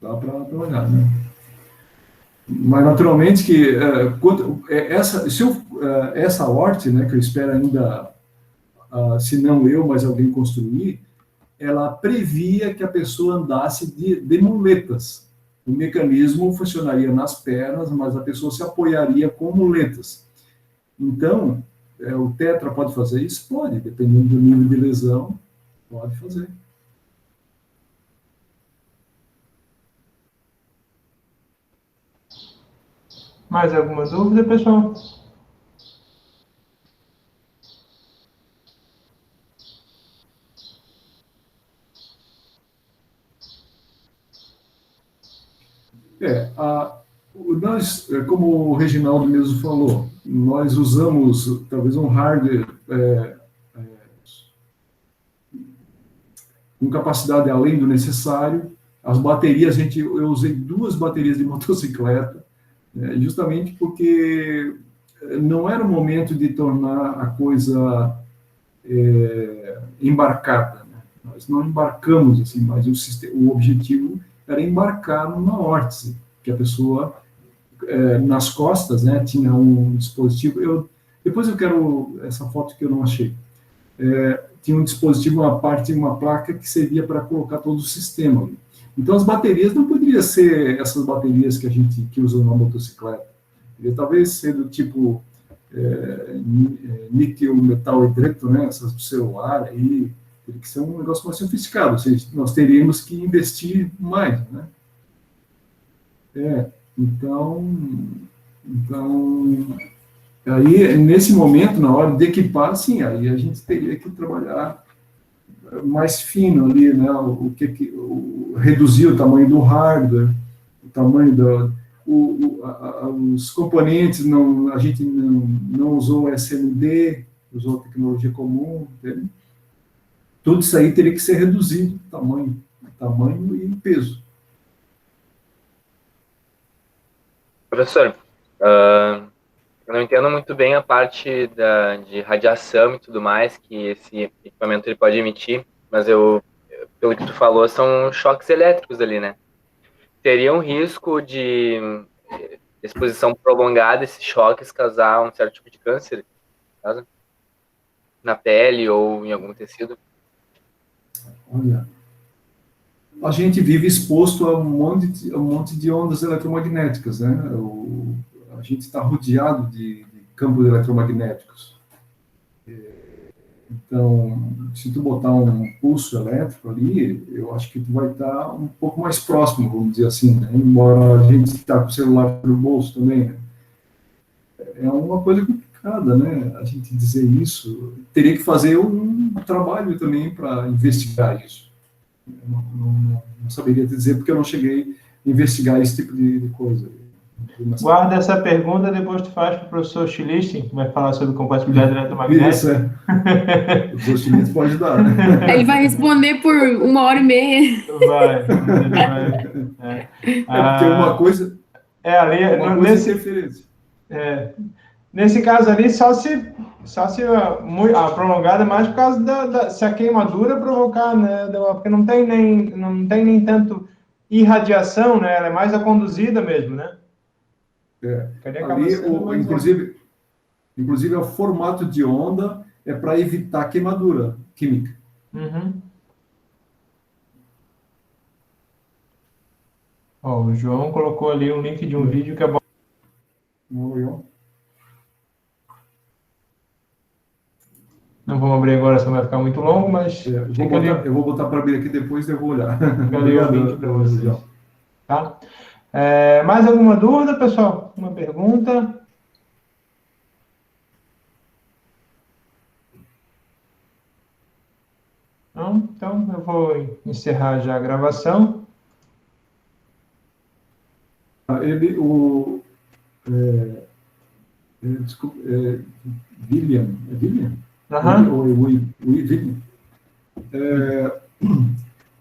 Dá para olhar, né? Mas, naturalmente, que essa horte, né, que eu espero ainda, se não eu, mas alguém construir, ela previa que a pessoa andasse de muletas. O mecanismo funcionaria nas pernas, mas a pessoa se apoiaria com muletas. Então, o tetra pode fazer isso? Pode, dependendo do nível de lesão, pode fazer. Mais alguma dúvida, pessoal? Nós, como o Reginaldo mesmo falou, nós usamos talvez um hardware com capacidade além do necessário. As baterias, eu usei 2 baterias de motocicleta, justamente porque não era o momento de tornar a coisa embarcada, né? Nós não embarcamos assim, mas o objetivo era embarcar numa órtice, que a pessoa, nas costas, né, tinha um dispositivo. Depois eu quero essa foto que eu não achei. Tinha um dispositivo, uma placa que servia para colocar todo o sistema ali. Então, as baterias não poderiam ser essas baterias que usa na motocicleta. Poderia talvez ser do tipo níquel, metal hidreto, né, essas do celular, aí teria que ser um negócio mais sofisticado, ou seja, nós teríamos que investir mais, né? Então, aí, nesse momento, na hora de equipar, sim, aí a gente teria que trabalhar mais fino ali, né? Reduzir o tamanho do hardware, o tamanho os componentes, a gente não usou SMD, usou tecnologia comum, entende? Tudo isso aí teria que ser reduzido, tamanho e peso. Professor, eu não entendo muito bem a parte de radiação e tudo mais que esse equipamento ele pode emitir, mas pelo que tu falou, são choques elétricos ali, né? Teria um risco de exposição prolongada a esses choques causar um certo tipo de câncer, caso? Na pele ou em algum tecido? Olha, a gente vive exposto a um monte de ondas eletromagnéticas, né? A gente está rodeado de campos eletromagnéticos. Então, se tu botar um pulso elétrico ali, eu acho que tu vai estar um pouco mais próximo, vamos dizer assim, né? Embora a gente está com o celular no bolso também, né? É uma coisa complicada, né? A gente dizer isso. Teria que fazer um trabalho também para investigar isso. Eu não saberia dizer, porque eu não cheguei a investigar esse tipo de coisa. Guarda essa pergunta, depois tu faz para o professor Schlichting, que vai falar sobre compatibilidade eletromagnética. Isso, O professor Schlichting pode ajudar, né? Ele vai responder por 1h30. Vai. Porque uma coisa... nesse referência. Nesse caso ali, só se a prolongada é mais por causa se a queimadura provocar, né? Porque não tem nem tanto irradiação, né? Ela é mais a conduzida mesmo, né? Ali, inclusive, o formato de onda é para evitar queimadura química. Uhum. O João colocou ali um link de um vídeo que é bom. Não vamos abrir agora, senão vai ficar muito longo, mas... Eu vou botar para abrir aqui depois e eu vou olhar. Fica ali o link para vocês. Tá? Mais alguma dúvida, pessoal? Uma pergunta? Não? Então, eu vou encerrar já a gravação. Desculpa, William? É William? William.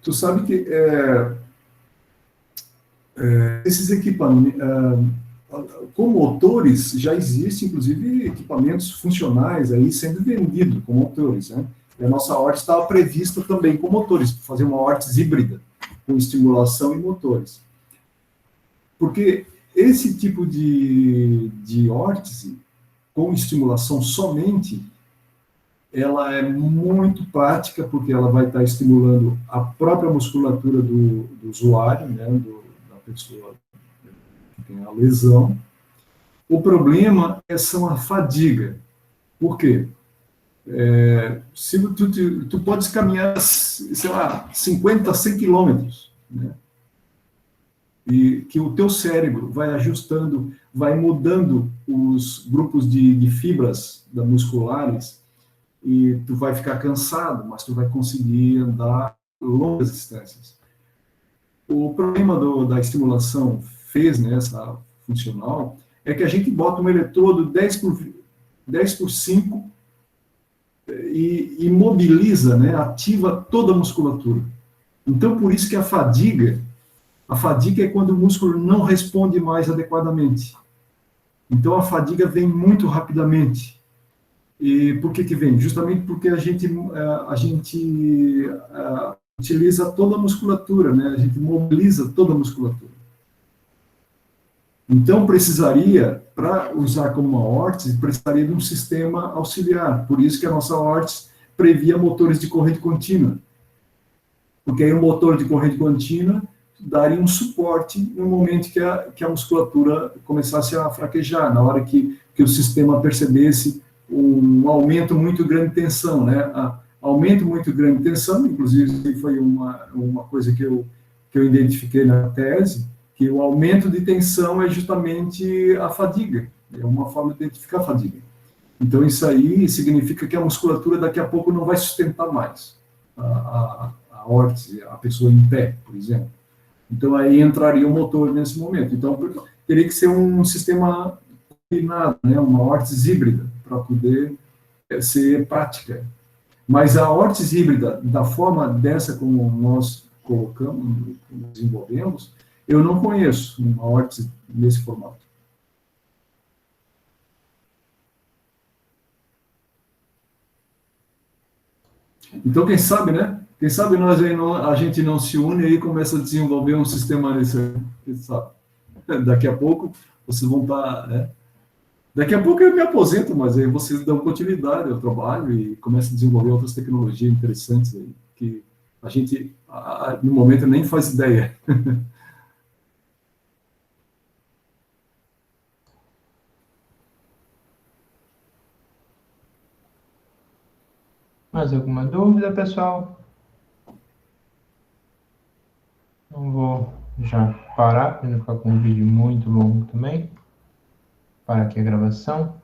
Tu sabe que esses equipamentos, com motores, já existem, inclusive, equipamentos funcionais aí sendo vendidos com motores, né? E a nossa órtese estava prevista também com motores, para fazer uma órtese híbrida, com estimulação e motores. Porque esse tipo de órtese, com estimulação somente, ela é muito prática, porque ela vai estar estimulando a própria musculatura do usuário, né, da pessoa que tem a lesão. O problema são a fadiga. Por quê? Se tu podes caminhar, sei lá, 50, 100 quilômetros, né? E que o teu cérebro vai ajustando, vai mudando os grupos de fibras da musculares, e tu vai ficar cansado, mas tu vai conseguir andar longas distâncias. O problema da estimulação né, essa funcional, é que a gente bota um eletrodo 10 por 5 e mobiliza, né, ativa toda a musculatura. Então, por isso que a fadiga é quando o músculo não responde mais adequadamente. Então, a fadiga vem muito rapidamente. E por que vem? Justamente porque a gente utiliza toda a musculatura, né? A gente mobiliza toda a musculatura. Então, para usar como uma órtese, precisaria de um sistema auxiliar. Por isso que a nossa órtese previa motores de corrente contínua. Porque aí o motor de corrente contínua daria um suporte no momento que a musculatura começasse a fraquejar, na hora que o sistema percebesse um aumento muito grande de tensão, né? Aumento muito grande de tensão, inclusive foi uma coisa que eu identifiquei na tese, que o aumento de tensão é justamente a fadiga, é uma forma de identificar a fadiga. Então, isso aí significa que a musculatura daqui a pouco não vai sustentar mais a órtese, a pessoa em pé, por exemplo. Então, aí entraria o motor nesse momento. Então, teria que ser um sistema combinado, né, uma órtese híbrida, para poder ser prática. Mas a órtese híbrida, da forma dessa como nós colocamos, desenvolvemos, eu não conheço uma órtese nesse formato. Então, quem sabe, né? Quem sabe a gente não se une e começa a desenvolver um sistema nesse, quem sabe. Daqui a pouco, vocês vão estar, né? Daqui a pouco eu me aposento, mas aí vocês dão continuidade ao trabalho e começam a desenvolver outras tecnologias interessantes aí, que a gente, no momento, nem faz ideia. Mais alguma dúvida, pessoal? Não vou já parar, para não ficar com um vídeo muito longo também. Para aqui a gravação.